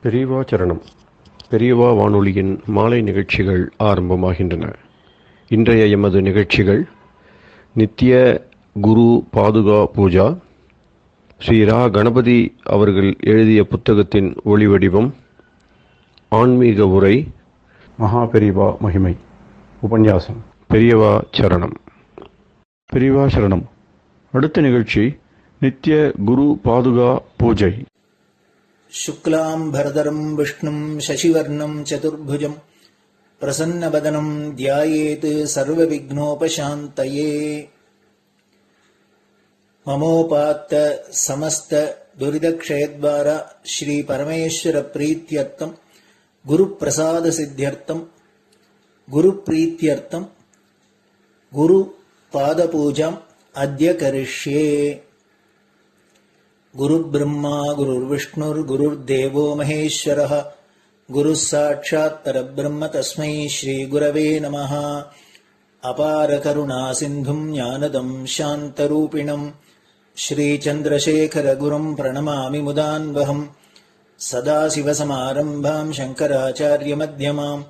பெரியவா சரணம். பெரியவா வானொலியின் மாலை நிகழ்ச்சிகள் ஆரம்பமாகின்றன. இன்றைய எமது நிகழ்ச்சிகள் நித்திய குரு பாதுகா பூஜா, ஸ்ரீ ரா கணபதி அவர்கள் எழுதிய புத்தகத்தின் ஒளிவடிவம், ஆன்மீக உரை, மகா பெரியவா மகிமை, உபன்யாசம். பெரியவா சரணம். பெரியவா சரணம். அடுத்த நிகழ்ச்சி நித்திய குரு பாதுகா பூஜை. शुक्लां भरदरं विष्णुं शशिवर्णं चतुर्भुजं प्रसन्नवदनं ध्यायेत् सर्वविघ्नोपशान्तये। ममोपात्त समस्त दुरितक्षयद्वारा श्री परमेश्वर प्रीत्यर्थं गुरुप्रसाद सिद्ध्यर्थं गुरुप्रीत्यर्थं गुरुपादपूजाम् अद्य करिष्ये। गुरुर्ब्रह्मा गुरुर्विष्णुर्गुरुर्देवो महेश्वरः गुरुः साक्षात् परब्रह्म तस्मै श्रीगुरवे नमः। अपारकरुणासिन्धुं ज्ञानदं शान्तरूपिणं श्रीचन्द्रशेखरगुरुं प्रणमामि मुदान्वहम्। सदाशिवसमारम्भां शङ्कराचार्यमध्यमाम्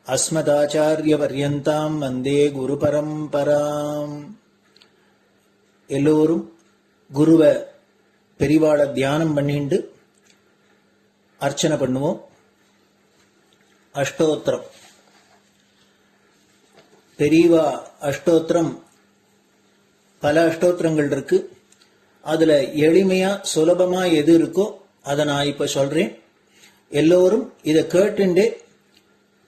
अस्मदाचार्यपर्यन्तां वन्दे गुरुपरम्पराम्. எல்லோரும் குருவை பெரிவாளை தியானம் பண்ணிண்டு அர்ச்சனை பண்ணுவோம். அஷ்டோத்திரம். பெரியவா அஷ்டோத்திரம் பல அஷ்டோத்திரங்கள் இருக்கு. அதுல எளிமையா சுலபமா எது இருக்கோ அதை நான் இப்ப சொல்றேன். எல்லோரும் இதை கேட்டுண்டே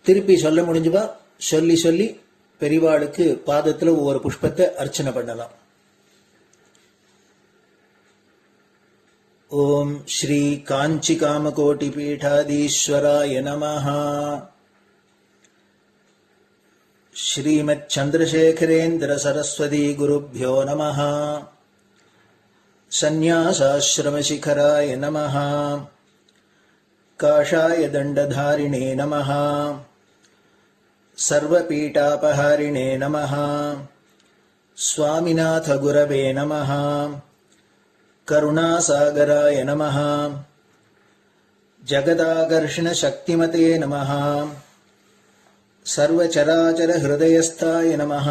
திருப்பி சொல்ல முடிஞ்சுவா சொல்லி சொல்லி பெரிவாளுக்கு பாதத்துல ஒவ்வொரு புஷ்பத்தை அர்ச்சனை பண்ணலாம். ओम श्री कांची कामकोटि पीठाधीश्वराय नमः. श्रीमत् चंद्रशेखरेन्द्र सरस्वती गुरुभ्यो नमः. संन्यासाश्रम शिखराय नमः. काषाय दंडधारिणे नमः. सर्वपीठापहारिणे नमः. स्वामिनाथ गुरवे नमः. करुणासागराय नमः. जगदाकर्षण शक्तिमते नमः. सर्वचराचर हृदयस्थाय नमः.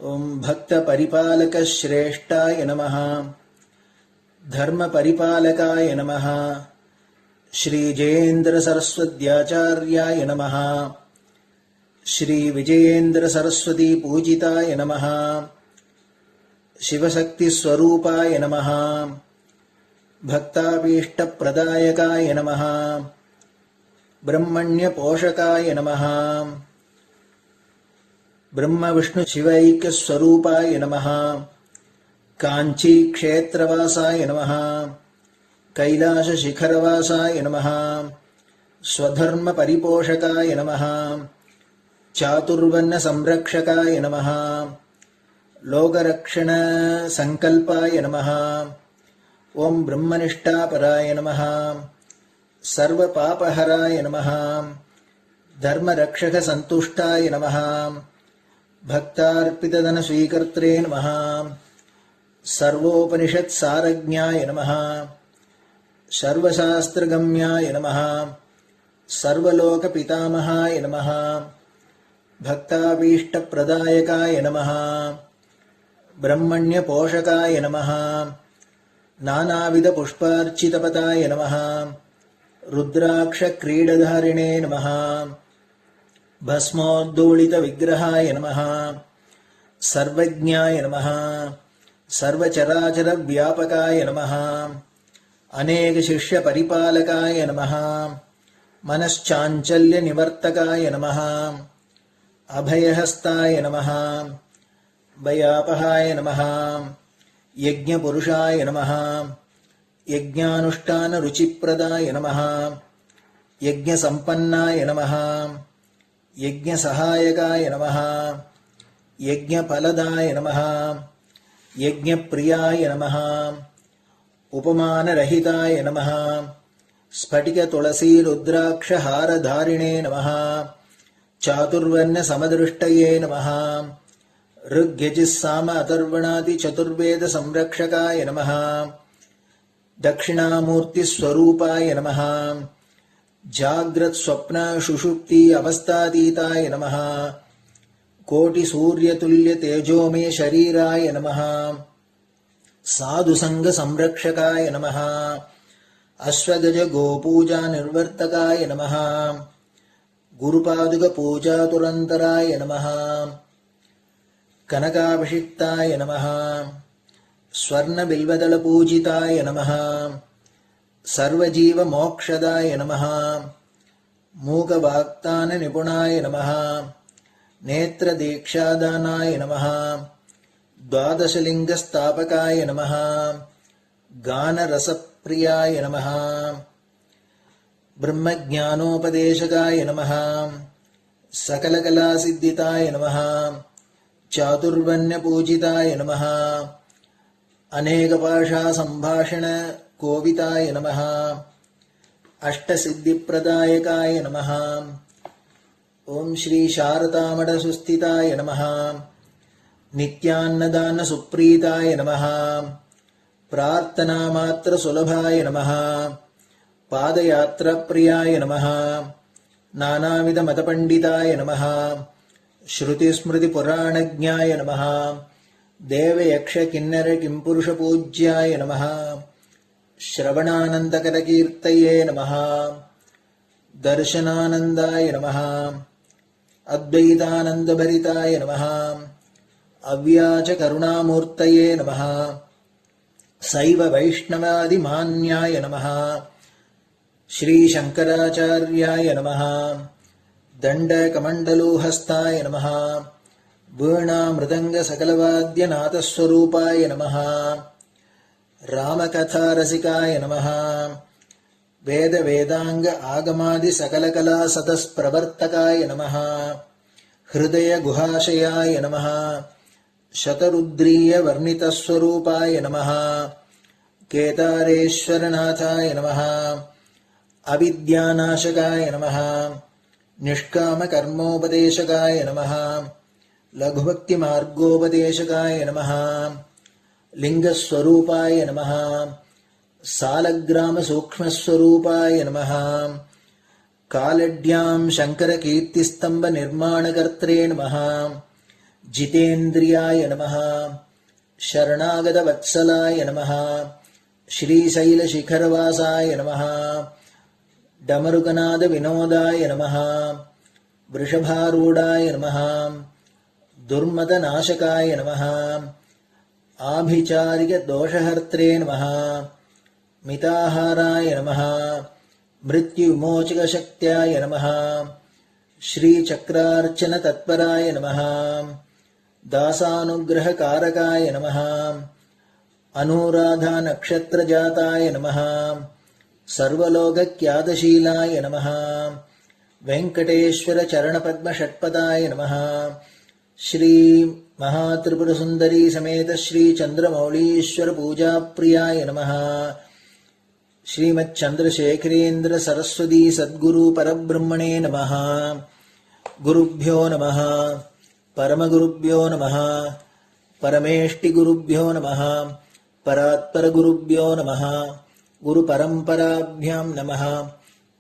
ओम भक्त परिपालक श्रेष्ठाय नमः. धर्म परिपालकाय नमः. श्री जयेन्द्र सरस्वत्याचार्याय नमः. श्री विजयेन्द्र सरस्वती पूजिताय नमः. शिवशक्ति स्वरूपाय नमः. भक्ताभीष्ट प्रदायकाय नमः. ब्रह्मण्य पोषकाय नमः. ब्रह्म विष्णु शिवैक्य स्वरूपाय नमः. कांची क्षेत्रवासाय नमः. कैलाश शिखरवासाय नमः. स्वधर्म परिपोषकाय नमः. चातुर्वर्ण संरक्षकाय नमः. लोकरक्षण संकल्पाय नमः. ओम ब्रह्मनिष्ठापराय नमः. सर्वपापहराय नमः. धर्मरक्षक संतुष्टाय नमः. भक्तार्पितधन स्वीकर्त्रे नमः. सर्वोपनिषत् सारज्ञाय नमः. सर्वशास्त्रगम्याय नमः. सर्वलोक पितामहाय नमः. भक्ताभीष्ट प्रदायकाय नमः. ब्रह्मण्य पोषकाय नमः. नानाविध पुष्पार्चितपताय नमः. रुद्राक्ष क्रीडधारिणे नमः. भस्मोद्दोलित विग्रहाय नमः. सर्वज्ञाय नमः. सर्वचराचर व्यापकाय नमः. अनेक शिष्य परिपालकाय नमः. मनश्चाञ्चल्य निवर्तकाय नमः. अभयहस्ताय नमः. भयापहाय नमः. यज्ञपुरुषाय नमः. यज्ञानुष्ठान रुचिप्रदाय नमः. यज्ञसम्पन्नाय नमः. यज्ञसहायकाय नमः. यज्ञफलदाय नमः. यज्ञप्रियाय नमः. उपमानरहिताय नमः. स्फटिक तुलसी रुद्राक्ष हारधारिणे नमः. चातुर्वर्ण समदृष्टये नमः. ऋग्यजुस्साम अथर्वणादि चतुर्वेद संरक्षकाय नमः. दक्षिणामूर्तिस्वरूपाय नमः जाग्रत् स्वप्न सुषुप्ति अवस्थातीताय नमः कोटिसूर्यतुल्यतेजोमय शरीराय नमः साधुसङ्गसंरक्षकाय नमः अश्वगज गोपूजा निर्वर्तकाय नमः गुरुपादुकपूजातुरन्तराय नमः कनकाभिषिक्ताय नमः स्वर्णबिल्वदलपूजिताय नमः सर्वजीवमोक्षदाय नमः मूकवाक्ताननिपुणाय नमः नेत्रदीक्षादानाय नमः द्वादशलिङ्गस्थापकाय नमः गानरसप्रियाय नमः ब्रह्मज्ञानोपदेशकाय नमः सकलकलासिद्धिताय नमः चातुर्वर्ण्यपूजिताय नमः अनेकभाषासम्भाषण कोविताय नमः अष्टसिद्धिप्रदायकाय नमः ओम श्री शारदामठसुस्थिताय नमः नित्यान्नदानसुप्रीताय नमः प्रार्थनामात्रसुलभाय नमः पादयात्राप्रियाय नमः नानाविधमतपण्डिताय नमः श्रुतिस्मृतिपुराणज्ञाय नमः देवयक्षकिन्नरकिंपुरुषपूज्याय नमः श्रवणानन्दकरकीर्तये नमः दर्शनानन्दाय नमः अद्वैतानन्दभरिताय नमः अव्याजकरुणामूर्तये नमः शैव वैष्णवादिमान्याय नमः श्रीशङ्कराचार्याय नमः दण्डकमण्डलोहस्ताय नमः वीणामृदङ्गसकलवाद्यनाथस्वरूपाय नमः रामकथारसिकाय नमः वेदवेदाङ्ग आगमादिसकलकलासतस्प्रवर्तकाय नमः हृदयगुहाशयाय नमः शतरुद्रीयवर्णितस्वरूपाय नमः केदारेश्वरनाथाय नमः अविद्यानाशकाय नमः निष्कामकर्मोपदेशकाय नमः लघुभक्तिमार्गोपदेशकाय नमः लिङ्गस्वरूपाय नमः सालग्रामसूक्ष्मस्वरूपाय नमः कालड्यां शङ्करकीर्तिस्तम्भनिर्माणकर्त्रे नमः जितेन्द्रियाय नमः शरणागतवत्सलाय नमः श्रीशैलशिखरवासाय नमः डमरुकनादविनोदाय नमः वृषभारूढाय नमः दुर्मदनाशकाय नमः आभिचारिकदोषहर्त्रे नमः मिताहाराय नमः मृत्युविमोचकशक्त्याय नमः श्रीचक्रार्चनतत्पराय नमः दासानुग्रहकारकाय नमः अनुराधानक्षत्रजाताय नमः सर्वलोकख्यातशीलाय नमः वेङ्कटेश्वरचरणपद्मषट्पदाय नमः श्री महात्रिपुरसुन्दरी समेत श्री चन्द्रमौलीश्वर पूजाप्रियाय नमः श्रीमच्चन्द्रशेखरेन्द्र सरस्वती सद्गुरु परब्रह्मणे नमः गुरुभ्यो नमः परमगुरुभ्यो नमः परमेष्टिगुरुभ्यो नमः परात्परगुरुभ्यो नमः गुरुपरम्पराभ्यां नमः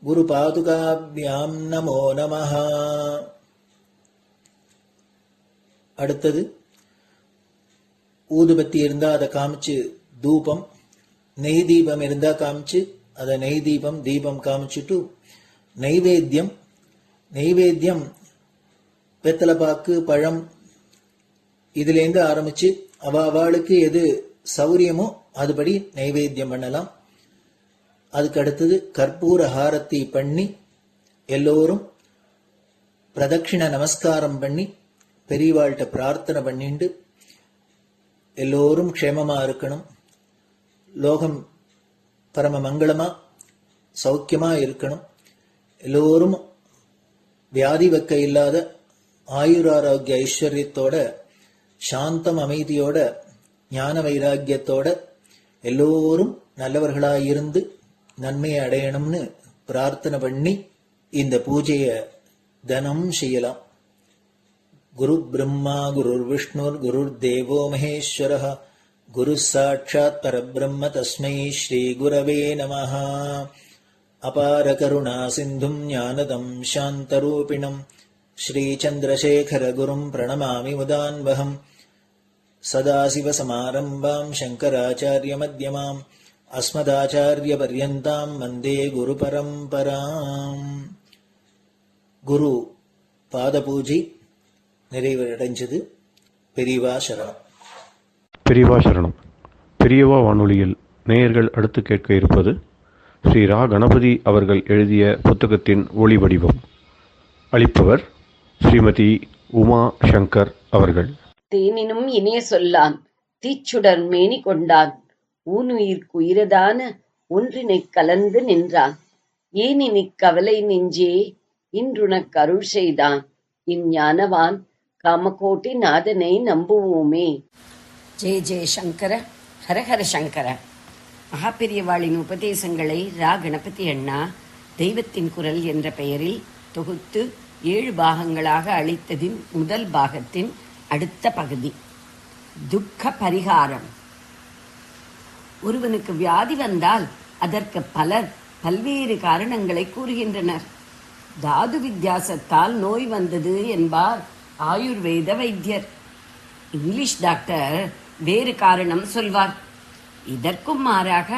गुरुपादुकाभ्यां नमो नमः. அடுத்தது ஊதுபத்தி இருந்தா அதை காமிச்சு தூபம், நெய் தீபம் இருந்தா காமிச்சு அதை நெய் தீபம் தீபம் காமிச்சுட்டு நைவேத்தியம் வெத்தலைப்பாக்கு பழம் இதுலேருந்து ஆரம்பிச்சு அவளுக்கு எது சௌரியமோ அதுபடி நைவேத்தியம் பண்ணலாம். அதுக்கு அடுத்தது கற்பூர ஹாரத்தி பண்ணி எல்லோரும் பிரதட்சிண நமஸ்காரம் பண்ணி பெரியவாள்கிட்ட பிரார்த்தனை பண்ணிண்டு எல்லோரும் க்ஷேமமா இருக்கணும், லோகம் பரம மங்களமா சௌக்கியமா இருக்கணும், எல்லோரும் வியாதி வெக்க இல்லாத ஆயுராரோக்கிய ஐஸ்வர்யத்தோட சாந்தம் அமைதியோட ஞான வைராக்கியத்தோட எல்லோரும் நல்லவர்களாயிருந்து நன்மையை அடையணும்னு பிரார்த்தனை பண்ணி இந்த பூஜையை தினம் செய்யலாம். குரு பிரம்மா குருர் விஷ்ணுர் குருர் தேவோ மகேஸ்வரः குரு சாட்சாத் பரபிரம்ம தஸ்மை ஸ்ரீ குரவே நமஹ. அபார கருணா சிந்தும் ஞானதம் சாந்தரூபிணம் ஸ்ரீ சந்திரசேகர குரும் பிரணமாமி முதான்வகம். சதாசிவசமாரம்பாம் சங்கராச்சாரிய மத்யமாம் அஸ்மதாச்சாரிய பர்யந்தாம் வந்தே குரு பரம்பராம். குரு பாத பூஜை நிறைவடைஞ்சது. பெரியவா சரணம். பெரியவா சரணம். பெரியவா வானொலியில் நேயர்கள் அடுத்து கேட்க இருப்பது ஸ்ரீ ரா கணபதி அவர்கள் எழுதிய புத்தகத்தின் ஒளி வடிவம். அளிப்பவர் ஸ்ரீமதி உமா சங்கர் அவர்கள். தேனினும் இனிய சொல்லான் தீச்சுடர் மேனி கொண்டான் ஊனுயிர்க்கு உயிரதான ஒன்றினைக் கலந்து நின்றான் ஏனினிக் கவலை நெஞ்சே இன்றுனக் அருள் செய்தான் இஞ்ஞானவான் காமகோட்டி நாதனை நம்புவோமே. ஜெய ஜெய சங்கர, ஹரஹர சங்கர. மகாபெரியவாளின் உபதேசங்களை ரா கணபதி அண்ணா தெய்வத்தின் குரல் என்ற பெயரில் தொகுத்து 7 பாகங்களாக அளித்ததின் முதல் பாகத்தின் அடுத்த பகுதி துக்க பரிகாரம். ஒருவனுக்கு வியாதி வந்தால் அதற்கு பலர் பல்வேறு காரணங்களை கூறுகின்றனர். தாது வித்தியாசத்தால் நோய் வந்தது என்பார் ஆயுர்வேத வைத்தியர். இங்கிலீஷ் டாக்டர் வேறு காரணம் சொல்வார். இதற்கும் மாறாக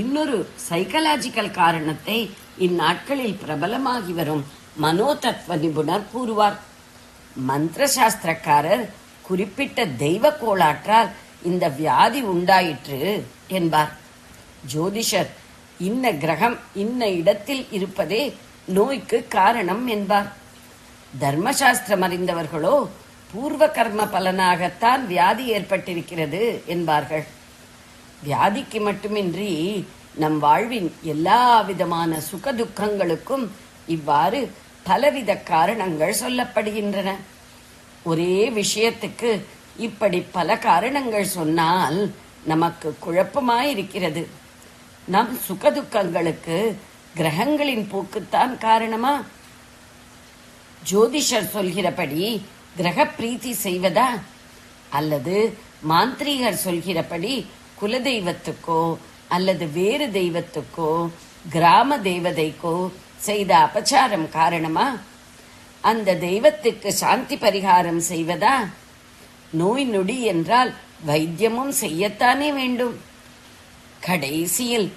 இன்னொரு சைக்கலாஜிக்கல் காரணத்தை இந்நாட்களில் பிரபலமாகி வரும் மனோதத்துவ நிபுணர் கூறுவார். மந்திர சாஸ்திரக்காரர் குறிப்பிட்ட தெய்வ கோளாற்றால் இந்த வியாதி உண்டாயிற்று என்பார். ஜோதிஷர் இன்ன கிரகம் இன்ன இடத்தில் இருப்பதே நோய்க்கு காரணம் என்பார். தர்மசாஸ்திரம் அறிந்தவர்களோ பூர்வ கர்ம பலனாகத்தான் வியாதி ஏற்பட்டிருக்கிறது என்பார்கள். வியாதிக்கு மட்டுமின்றி நம் வாழ்வின் எல்லா விதமான சுக துக்கங்களுக்கும் இவ்வாறு பலவித காரணங்கள் சொல்லப்படுகின்றன. ஒரே விஷயத்துக்கு இப்படி பல காரணங்கள் சொன்னால் நமக்கு குழப்பமாயிருக்கிறது. நம் சுகதுக்கங்களுக்கு கிரகங்களின் போக்குத்தான் காரணமா? ஜோதிஷர் சொல்கிறபடி கிரக பிரீத்தி செய்வதா, அல்லது மாந்திரீகர் சொல்கிறபடி குலதெய்வத்துக்கோ அல்லது வேறு தெய்வத்துக்கோ கிராம தேவதைக்கோ செய்த அபச்சாரம் காரணமா? அந்த தெய்வத்துக்கு சாந்தி பரிகாரம் செய்வதா? நோய் நொடி என்றால் வைத்தியமும் செய்யத்தானே வேண்டும். கடைசியில்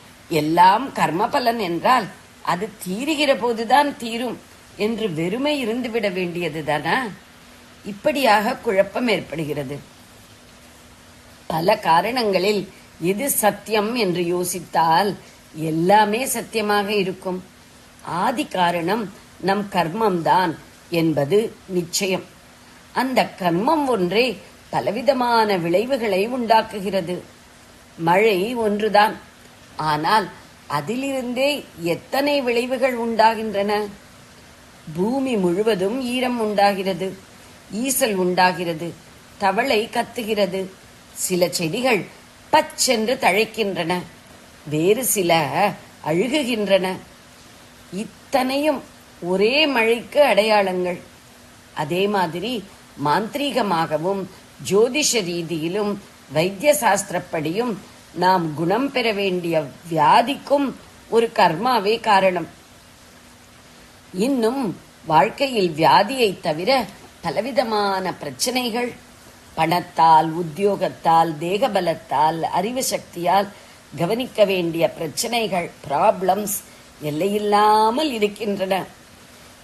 எல்லாம் கர்மபலன் என்றால் அது தீருகிற போதுதான் தீரும் என்று வெறுமை இருந்துவிட வேண்டியதுதானா? இப்படியாக குழப்பம் ஏற்படுகிறது. பல காரணங்களில் எது சத்தியம் என்று யோசித்தால் எல்லாமே சத்தியமாக இருக்கும். ஆதி காரணம் நம் கர்மம்தான் என்பது நிச்சயம். அந்த கர்மம் ஒன்றே பலவிதமான விளைவுகளை உண்டாக்குகிறது. மழை ஒன்றுதான், ஆனால் அதிலிருந்தே எத்தனை விளைவுகள் உண்டாகின்றன. பூமி முழுவதும் ஈரம் உண்டாகிறது, ஈசல் உண்டாகிறது, தவளை கத்துகிறது. சில செடிகள் பச்சென்று தழைக்கின்றன, வேறு சில அழுகுகின்றன. இத்தனையும் ஒரே மழைக்கு அடையாளங்கள். அதே மாதிரி மாந்திரீகமாகவும் ஜோதிஷ ரீதியிலும் வைத்திய சாஸ்திரப்படியும் நாம் குணம் பெற வேண்டிய வியாதிக்கும் ஒரு கர்மாவே காரணம். இன்னும் வாழ்க்கையில் வியாதியை தவிர பலவிதமான பிரச்சனைகள், பணத்தால், உத்தியோகத்தால், தேகபலத்தால், அறிவு சக்தியால் கவனிக்க வேண்டிய பிரச்சனைகள், ப்ராப்ளம்ஸ் எல்லையில்லாமல் இருக்கின்றன.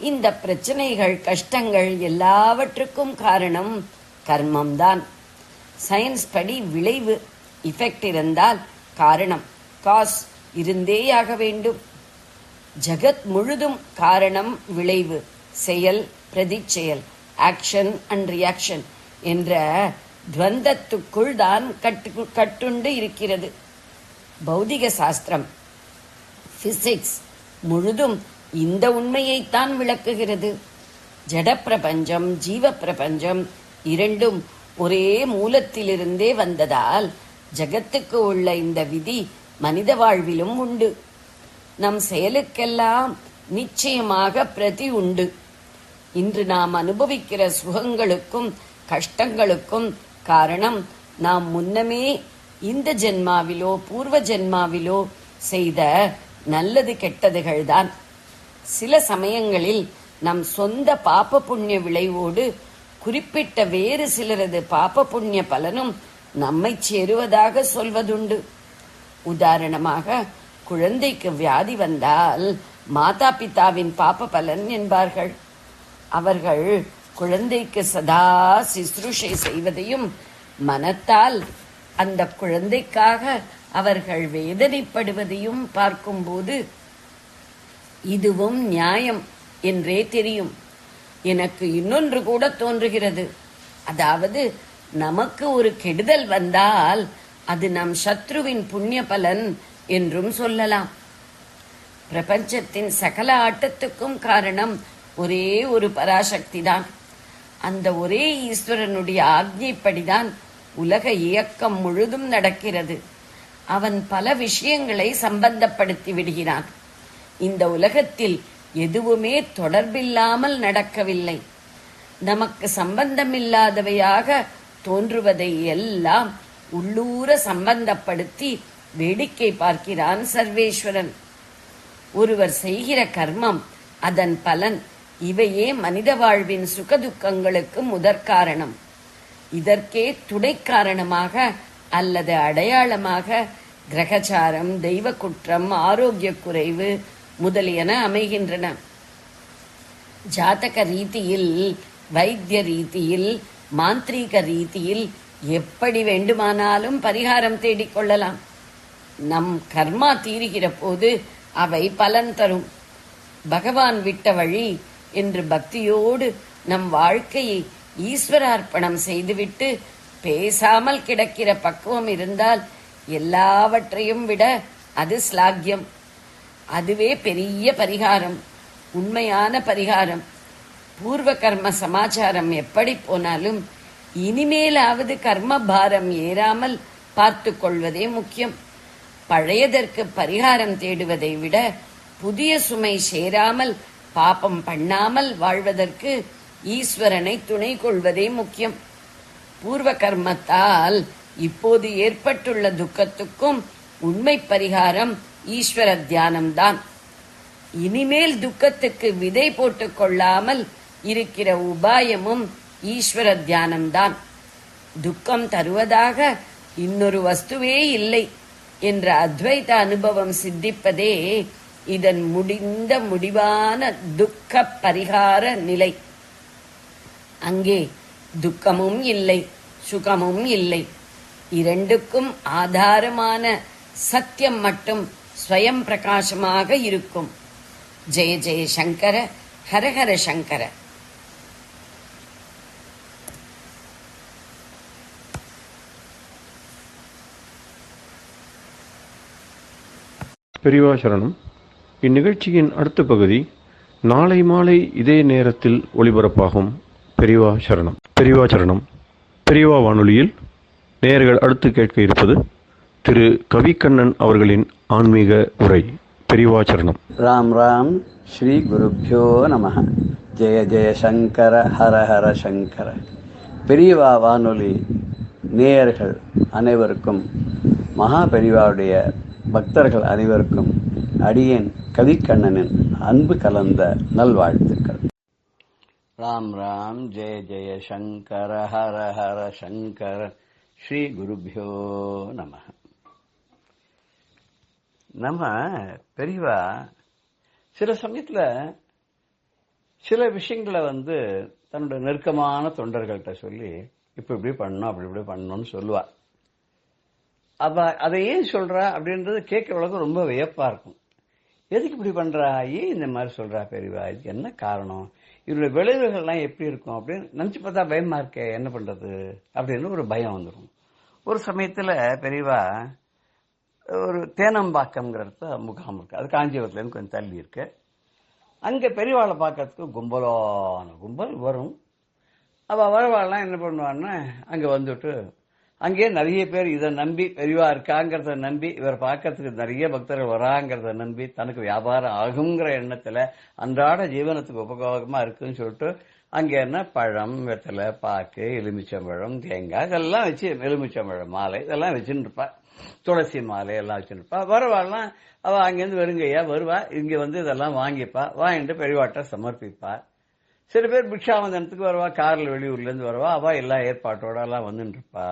இந்த பிரச்சனைகள், கஷ்டங்கள் எல்லாவற்றுக்கும் காரணம் கர்மம்தான். சயின்ஸ் படி விளைவு, இஃபெக்ட் இருந்தால் காரணம், காஸ் இருந்தேயாக வேண்டும். ஜகத் முழுதும் காரணம் விளைவு, செயல் பிரதிச்செயல், ஆக்ஷன் அண்ட் ரியாக்ஷன் என்ற துவந்தத்துக்குள் தான் கட்டுண்டு இருக்கிறது. பௌதிக சாஸ்திரம், பிசிக்ஸ் முழுதும் இந்த உண்மையைத்தான் விளக்குகிறது. ஜட பிரபஞ்சம், ஜீவ பிரபஞ்சம் இரண்டும் ஒரே மூலத்திலிருந்தே வந்ததால் ஜகத்துக்கு உள்ள இந்த விதி மனித வாழ்விலும் உண்டு. நம் செயலுக்கெல்லாம் நிச்சயமாக பிரதி உண்டு. இன்று நாம் அனுபவிக்கிற சுகங்களுக்கும் கஷ்டங்களுக்கும் காரணம் நாம் முன்னமே இந்த ஜென்மாவிலோ பூர்வ ஜென்மாவிலோ செய்த நல்லது கெட்டதுகள்தான். சில சமயங்களில் நம் சொந்த பாப புண்ணிய விளைவோடு குறிப்பிட்ட வேறு சிலரது பாப புண்ணிய பலனும் நம்மை சேருவதாக சொல்வதுண்டு. உதாரணமாக, குழந்தைக்கு வியாதி வந்தால் மாதா பிதாவின் பாப பலன் என்பார்கள். அவர்கள் குழந்தைக்கு சதா சிசுருஷை செய்வதையும் மனத்தால் அந்த குழந்தைக்காக அவர்கள் வேதனைப்படுவதையும் பார்க்கும்போது இதுவும் நியாயம் என்றே தெரியும். எனக்கு இன்னொன்று கூட தோன்றுகிறது. அதாவது, நமக்கு ஒரு கெடுதல் வந்தால் அது நம் சத்ருவின் புண்ணிய பலன் என்றும் சொல்லலாம். பிரபஞ்சத்தின் சகல ஆட்டத்துக்கும் காரணம் ஒரே ஒரு பராசக்தி தான். அந்த ஒரே ஈஸ்வரனுடைய ஆக்ஞைப்படிதான் உலக இயக்கம் முழுதும் நடக்கிறது. அவன் பல விஷயங்களை சம்பந்தப்படுத்தி விடுகிறான். இந்த உலகத்தில் எதுவுமே தொடர்பில்லாமல் நடக்கவில்லை. நமக்கு சம்பந்தமில்லாதவையாக தோன்றுவதை எல்லாம் உள்ளூர சம்பந்தப்படுத்தி வேடிக்கை பார்க்கிறான் சர்வேஸ்வரன். ஒருவர் செய்கிற கர்மம், அதன் பலன், இவையே மனித வாழ்வின் சுகதுக்கங்களுக்கு முதற்காரணம். இதற்கே துணை காரணமாக அல்லது அடையாளமாக கிரகச்சாரம், தெய்வ குற்றம், ஆரோக்கிய குறைவு முதலியன அமைகின்றன. ஜாதக ரீதியில், வைத்திய ரீதியில், மாந்திரீக ரீதியில் எப்படி வேண்டுமானாலும் பரிகாரம் தேடிக்கொள்ளலாம். நம் கர்மா தீருகிற போது அவை பலன் தரும். பகவான் விட்ட வழி என்று பக்தியோடு நம் வாழ்க்கையை ஈஸ்வரார்ப்பணம் செய்துவிட்டு பேசாமல் கிடக்கிற பக்குவம் இருந்தால் எல்லாவற்றையும் விட அது ஸ்லாக்கியம். அதுவே பெரிய பரிகாரம், உண்மையான பரிகாரம். பூர்வ கர்ம சமாச்சாரம் எப்படி போனாலும் இனிமேலாவது கர்ம பாரம் ஏறாமல் பார்த்து கொள்வதே முக்கியம். பழையதற்கு பரிகாரம் தேடுவதை விட புதிய சுமை சேராமல் பாபம் பண்ணாமல் வாழ்வதற்கு ஈஸ்வரனை துணை கொள்வதே முக்கியம். பூர்வ கர்மத்தால் இப்போது ஏற்பட்டுள்ள துக்கத்துக்கும் உண்மை பரிகாரம் ஈஸ்வர தியானம்தான். இனிமேல் துக்கத்துக்கு விதை போட்டுக் கொள்ளாமல் இருக்கிற உபாயமும் ஈஸ்வர தியானம்தான். துக்கம் தருவதாக இன்னொரு வஸ்துவே இல்லை என்ற அத்வைத அனுபவம் சித்திப்பதே இதன் முடிவான துக்க பரிகார நிலை. அங்கே துக்கமும் இல்லை, சுகமும் இல்லை. இரண்டுக்கும் ஆதாரமான சத்தியம் மட்டும் ஸ்வயம் பிரகாசமாக இருக்கும். ஜெய ஜெய சங்கர, ஹரஹர சங்கர. பெரியவா சரணம். இந்நிகழ்ச்சியின் அடுத்த பகுதி நாளை மாலை இதே நேரத்தில் ஒளிபரப்பாகும். பெரியவா சரணம். பெரியவா சரணம். பெரியவா வானொலியில் நேயர்கள் அடுத்து கேட்க இருப்பது திரு கவிக்கண்ணன் அவர்களின் ஆன்மீக உரை. பெரியவா சரணம். ராம் ராம். ஸ்ரீ குருப்யோ நம. ஜெய ஜெய சங்கர, ஹர ஹர சங்கர. பெரியவா வானொலி நேயர்கள் அனைவருக்கும், மகா பெரியவாவுடைய பக்தர்கள் அனைவருக்கும் அடியேன் கவிக்கண்ணனின் அன்பு கலந்த நல்வாழ்த்துக்கள். ராம் ராம். ஜெய ஜெய சங்கர, ஹர ஹர சங்கர. ஸ்ரீ குருப்யோ நம. நம்ம பெரியவா சில சமயத்துல சில விஷயங்களை தன்னோட நெருக்கமான தொண்டர்கள்ட்ட சொல்லி இப்படி பண்ணணும், அப்படி இப்படி பண்ணணும்னு சொல்லுவா. அதை ஏன் சொல்றா அப்படின்றது கேட்கறவங்களுக்கு ரொம்ப வியப்பா இருக்கும். எதுக்கு இப்படி பண்றா, ஏன் இந்த மாதிரி சொல்றா பெரியவா, இதுக்கு என்ன காரணம், இவருடைய விளைவுகள்லாம் எப்படி இருக்கும் அப்படின்னு நினைச்சு பார்த்தா பயமா இருக்கே, என்ன பண்றது அப்படின்னு ஒரு பயம் வந்துடும். ஒரு சமயத்துல பெரியவா ஒரு தேனம்பாக்கம்ங்கிற முகாம் இருக்கு, அது காஞ்சிபுரத்துல இருந்து கொஞ்சம் தள்ளி இருக்கு. அங்க பெரியவாளை பார்க்கறதுக்கு கும்பல் வரும். அவ வரவாள்லாம் என்ன பண்ணுவான்னா அங்க வந்துட்டு அங்கேயே நிறைய பேர் இதை நம்பி பெரியவா இருக்காங்கிறத நம்பி இவர் பார்க்கறதுக்கு நிறைய பக்தர்கள் வராங்கிறத நம்பி தனக்கு வியாபாரம் ஆகுங்கிற எண்ணத்துல அன்றாட ஜீவனத்துக்கு உபயோகமா இருக்குன்னு சொல்லிட்டு அங்க என்ன பழம், வெத்தலை, பாக்கு, எலுமிச்சம்பழம், தேங்காய் இதெல்லாம் வச்சு, எலுமிச்சம்பழம் மாலை இதெல்லாம் வச்சுட்டு இருப்பா. துளசி மாலை எல்லாம் வச்சுருப்பா. வருவாள்லாம் அவ அங்கேருந்து வெறுங்கையா வருவா. இங்க வந்து இதெல்லாம் வாங்கிப்பா. வாங்கிட்டு பெரியவாட்ட சமர்ப்பிப்பா. சில பேர் பிக்ஷாவந்தனத்துக்கு வருவா, கார்ல வெளியூர்ல இருந்து வருவா. அவ எல்லா ஏற்பாட்டோட எல்லாம் வந்துட்டு இருப்பா.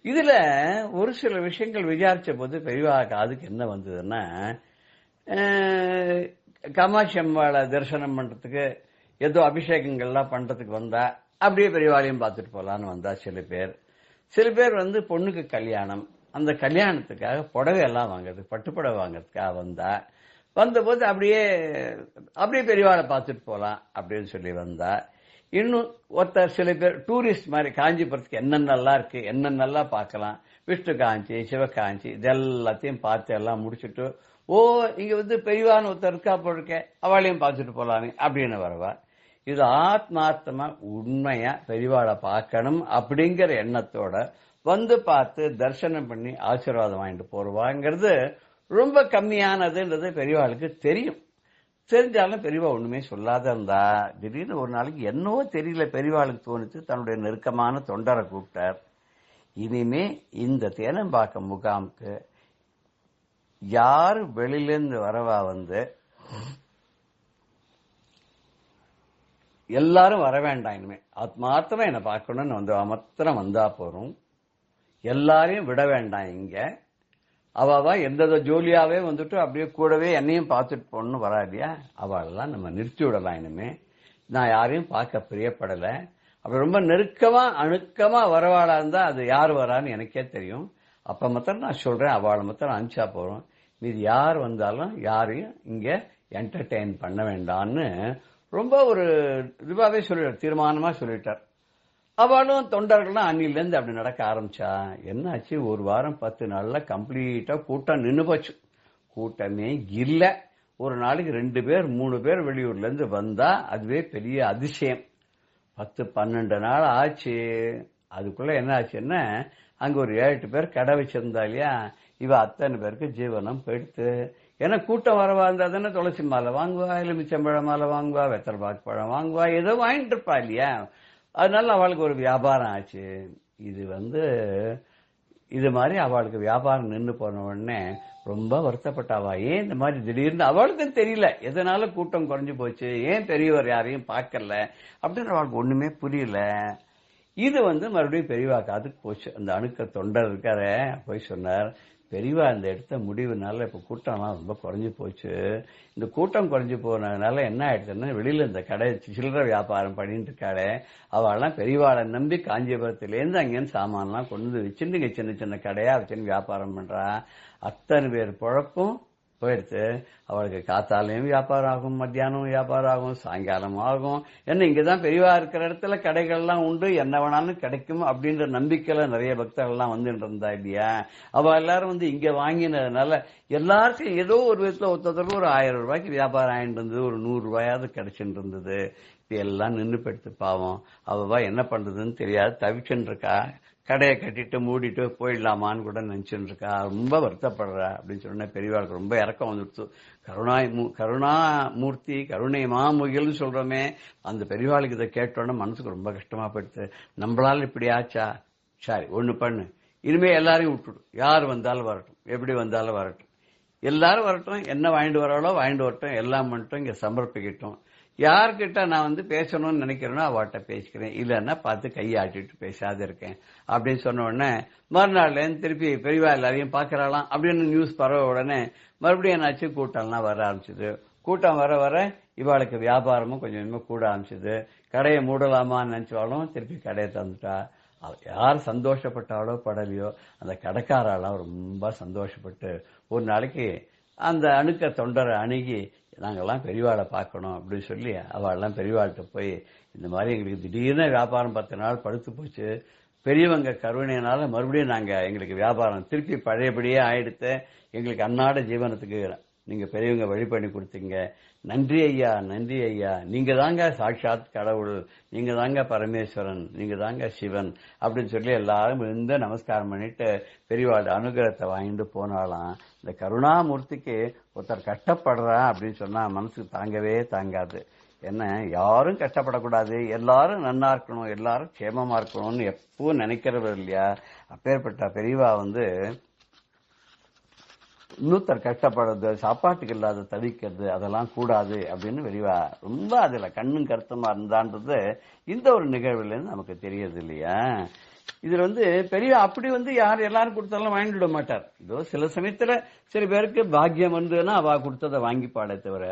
இதுல ஒரு சில விஷயங்கள் விசாரிச்ச போது பெரியவா காதுக்கு என்ன வந்ததுன்னா, காமாட்சி அம்பாளை தரிசனம் பண்றதுக்கு ஏதோ அபிஷேகங்கள்லாம் பண்றதுக்கு வந்தா, அப்படியே பெரியவாளையும் பார்த்துட்டு போலான்னு வந்தா சில பேர். சில பேர் வந்து பொண்ணுக்கு கல்யாணம், அந்த கல்யாணத்துக்காக புடவை எல்லாம் வாங்குறது, பட்டுப்புடவை வாங்கறதுக்காக வந்தா. வந்தபோது அப்படியே பெரியவாளை பார்த்துட்டு போலாம் அப்படின்னு சொல்லி வந்தா. இன்னும் ஒருத்தர் சில பேர் டூரிஸ்ட் மாதிரி காஞ்சிபுரத்துக்கு என்னென்னலாம் இருக்கு, என்னென்னலாம் பார்க்கலாம், விஷ்ணு காஞ்சி, சிவகாஞ்சி இதெல்லாத்தையும் பார்த்து எல்லாம் முடிச்சுட்டு, ஓ இங்க வந்து பெரியவான்னு ஒருத்தர் இருக்கா போயிருக்க, அவளையும் பார்த்துட்டு போலாமே அப்படின்னு வரவா. இது ஆத்மார்த்தமா உண்மையா பெரியவாளை பார்க்கணும் அப்படிங்கிற எண்ணத்தோட வந்து பார்த்து தரிசனம் பண்ணி ஆசீர்வாதம் வாங்கிட்டு போறவாங்கிறது ரொம்ப கம்மியானதுன்றது பெரியவாளுக்கு தெரியும். தெரிஞ்சாலும் பெரியவா ஒண்ணுமே சொல்லாத இருந்தா, திடீர்னு ஒரு நாளைக்கு என்னவோ தெரியல பெரியவாளுக்கு தோணுச்சு, தன்னுடைய நெருக்கமான தொண்டரை கூப்பிட்டார். இனிமே இந்த தேனம்பாக்கம் முகாமுக்கு யாரு வெளியிலேருந்து வரவா வந்து எல்லாரும் வர வேண்டாம், இனிமே ஆத்மார்த்தமா என்ன பார்க்கணும்னு வந்து மாத்திரம் வந்தா போறோம், எல்லாரையும் விட வேண்டாம். இங்க அவ எந்த ஜோலியாவே வந்துட்டு அப்படியே கூடவே என்னையும் பார்த்துட்டு போகணும்னு வரா இல்லையா, அவளெல்லாம் நம்ம நிறுத்தி விடலாம். இனிமே நான் யாரையும் பார்க்க பிரியப்படலை. அப்படி ரொம்ப நெருக்கமா அணுக்கமா வரவாளா இருந்தா அது யார் வரான்னு எனக்கே தெரியும். அப்ப மாத்திரம் நான் சொல்றேன், அவளை மாத்திரம் அனுப்பிச்சா போறோம், மீது யார் வந்தாலும் யாரையும் இங்க என்டர்டெயின் பண்ண வேண்டாம்னு ரொம்ப ஒரு இதுவாவே சொல்லிட்டார், தீர்மானமா சொல்லிட்டார். அவளும் தொண்டர்கள்லாம் அன்னிலேருந்து அப்படி நடக்க ஆரம்பிச்சா. என்னாச்சு, ஒரு வாரம் 10 நாள்ல கம்ப்ளீட்டா கூட்டம் நின்று போச்சு. கூட்டமே இல்ல. ஒரு நாளைக்கு 2 பேர் 3 பேர் வெளியூர்ல இருந்து வந்தா அதுவே பெரிய அதிசயம். 10-12 நாள் ஆச்சு. அதுக்குள்ள என்ன ஆச்சுன்னா, அங்க ஒரு 7-8 பேர் கடை வச்சிருந்தா இல்லையா, இவ அத்தனை பேருக்கு ஜீவனம் போயிடுத்து. ஏன்னா கூட்டம் வரவா இருந்தா தானே துளசி மாலை வாங்குவா, எலுமிச்சம்பழம் மாலை வாங்குவா, வெத்தலை பாக்கு பழம் வாங்குவா, ஏதோ வாங்கிட்டு இருப்பா இல்லையா. அதனால அவளுக்கு ஒரு வியாபாரம் ஆச்சு. இது மாதிரி அவளுக்கு வியாபாரம் நின்று போன உடனே ரொம்ப வருத்தப்பட்டாவா. ஏன் இந்த மாதிரி திடீர்னு அவளுக்கு தெரியல எதனால கூட்டம் குறைஞ்சு போச்சு, ஏன் பெரியவர் யாரையும் பார்க்கல அப்படின்னு அவளுக்கு ஒண்ணுமே புரியல. இது மறுபடியும் பெரியவா காதுக்கு போச்சு. அந்த அணுக்க தொண்டர் இருக்கார போய் சொன்னார், பெரியவா இந்த எடுத்த முடிவுனால இப்ப கூட்டம்லாம் ரொம்ப குறைஞ்சு போச்சு. இந்த கூட்டம் குறைஞ்சு போனதுனால என்ன ஆயிடுச்சுன்னா, வெளியில இந்த கடை சில்லறை வியாபாரம் பண்ணிட்டு இருக்காளே அவெல்லாம் பெரியவாளை நம்பி காஞ்சிபுரத்திலேருந்து அங்கேருந்து சாமான்லாம் கொண்டு வச்சுட்டு இங்க சின்ன சின்ன கடையா வச்சுன்னு வியாபாரம் பண்றா. அத்தனை பேர் பொழப்பும் போயிடுத்து. அவளுக்கு காத்தாலையும் வியாபாரம் ஆகும், மத்தியானம் வியாபாரம் ஆகும், சாயங்காலம் ஆகும். என்ன இங்கதான் பெரியவா இருக்கிற இடத்துல கடைகள்லாம் உண்டு, என்ன வேணாலும் கிடைக்கும் அப்படின்ற நம்பிக்கையில நிறைய பக்தர்கள்லாம் வந்துட்டு இருந்தா இல்லையா. அவ எல்லாரும் இங்க வாங்கினதுனால எல்லாருக்கும் ஏதோ ஒரு விதத்துல ஒருத்தருக்கு ஒரு 1000 ரூபாய்க்கு வியாபாரம் ஆயிட்டு இருந்தது, ஒரு 100 ரூபாயாவது கிடைச்சிட்டு இருந்தது. இப்ப எல்லாம் நின்று போயிடுத்து. பாவம் அவ என்ன பண்றதுன்னு தெரியாது, தவிச்சுன்னு இருக்கா. கடையை கட்டிட்டு மூடிட்டு போயிடலாமான்னு கூட நினைச்சுட்டு இருக்கா, ரொம்ப வருத்தப்படுறா அப்படின்னு சொன்ன பெரியவாளுக்கு ரொம்ப இறக்கம் வந்துடுச்சு. கருணாமூர்த்தி கருணை மாமுகில்னு சொல்றோமே, அந்த பெரியவாளுக்கு இதை கேட்டோன்னா மனசுக்கு ரொம்ப கஷ்டமா போயிடுது. நம்மளால இப்படி ஆச்சா, சரி ஒண்ணு பண்ணு, இனிமே எல்லாரையும் விட்டுடு, யார் வந்தாலும் வரட்டும், எப்படி வந்தாலும் வரட்டும், எல்லாரும் வரட்டும், என்ன வாங்கிட்டு வராளோ வாங்கிட்டு வரட்டும், எல்லாம் பண்ணிட்டோம், இங்க சமர்ப்பிக்கிட்டோம். யார்கிட்ட நான் பேசணும்னு நினைக்கிறேனோ அவட்ட பேசிக்கிறேன், இல்லைன்னா பார்த்து கையாட்டிட்டு பேசாத இருக்கேன் அப்படின்னு சொன்ன உடனே மறுநாள்ல திருப்பி பெரியவா எல்லாரையும் பாக்குறாளாம் அப்படின்னு நியூஸ் பரவ உடனே மறுபடியும் என்னாச்சு, கூட்டம்லாம் வர ஆரம்பிச்சது. கூட்டம் வர வர இவாளுக்கு வியாபாரமும் கொஞ்சம் கொஞ்சமா கூட ஆரம்பிச்சது. கடையை மூடலாமான்னு நினைச்சாலும் திருப்பி கடையை தந்துட்டா. யார் சந்தோஷப்பட்டாலோ படலையோ அந்த கடைக்காரெல்லாம் ரொம்ப சந்தோஷப்பட்டு ஒரு நாளைக்கு அந்த அணுக்க தொண்டரை அணுகி, நாங்கெல்லாம் பெரியவாளை பார்க்கணும் அப்படின்னு சொல்லி அவள்லாம் பெரியவாள்கிட்ட போய், இந்த மாதிரி எங்களுக்கு திடீர்னு வியாபாரம் 10 நாள் படுத்து போச்சு, பெரியவங்க கருணையினால மறுபடியும் எங்களுக்கு வியாபாரம் திருப்பி பழையபடியே ஆயிடுத்து, எங்களுக்கு அன்னாட ஜீவனத்துக்கு நீங்க பெரியவங்க வழி பண்ணி கொடுத்தீங்க, நன்றி ஐயா, நன்றி ஐயா, நீங்க தாங்க சாட்சாத் கடவுள், நீங்க தாங்க பரமேஸ்வரன், நீங்க தாங்க சிவன் அப்படின்னு சொல்லி எல்லாரும் விழுந்து நமஸ்காரம் பண்ணிட்டு பெரியவாள் அனுகிரகத்தை வாங்கிட்டு போனாலாம். இந்த கருணாமூர்த்திக்கு ஒருத்தர் கஷ்டப்படுறா அப்படின்னு சொன்னா மனசுக்கு தாங்கவே தாங்காது. என்ன யாரும் கஷ்டப்படக்கூடாது, எல்லாரும் நன்னா இருக்கணும், எல்லாரும் க்ஷேமமா இருக்கணும்னு எப்பவும் நினைக்கிறவர் இல்லையா? அப்பேற்பட்ட பெரியவா இன்னொருத்தர் கஷ்டப்படுறது, சாப்பாட்டுக்கு இல்லாத தவிக்கிறது, அதெல்லாம் கூடாது அப்படின்னு பெரியவா ரொம்ப அதுல கண்ணும் கருத்துமா இருந்தான்றது இந்த ஒரு நிகழ்வுல இருந்து நமக்கு தெரியுது இல்லையா? இதுல பெரியவா அப்படி யார் எல்லாரும் கொடுத்தாலும் வாங்கிட்டு விட மாட்டார். இதோ சில சமயத்துல சில பேருக்கு பாக்கியம் வந்துன்னா அவ கொடுத்ததை வாங்கிப்பாடே தவிர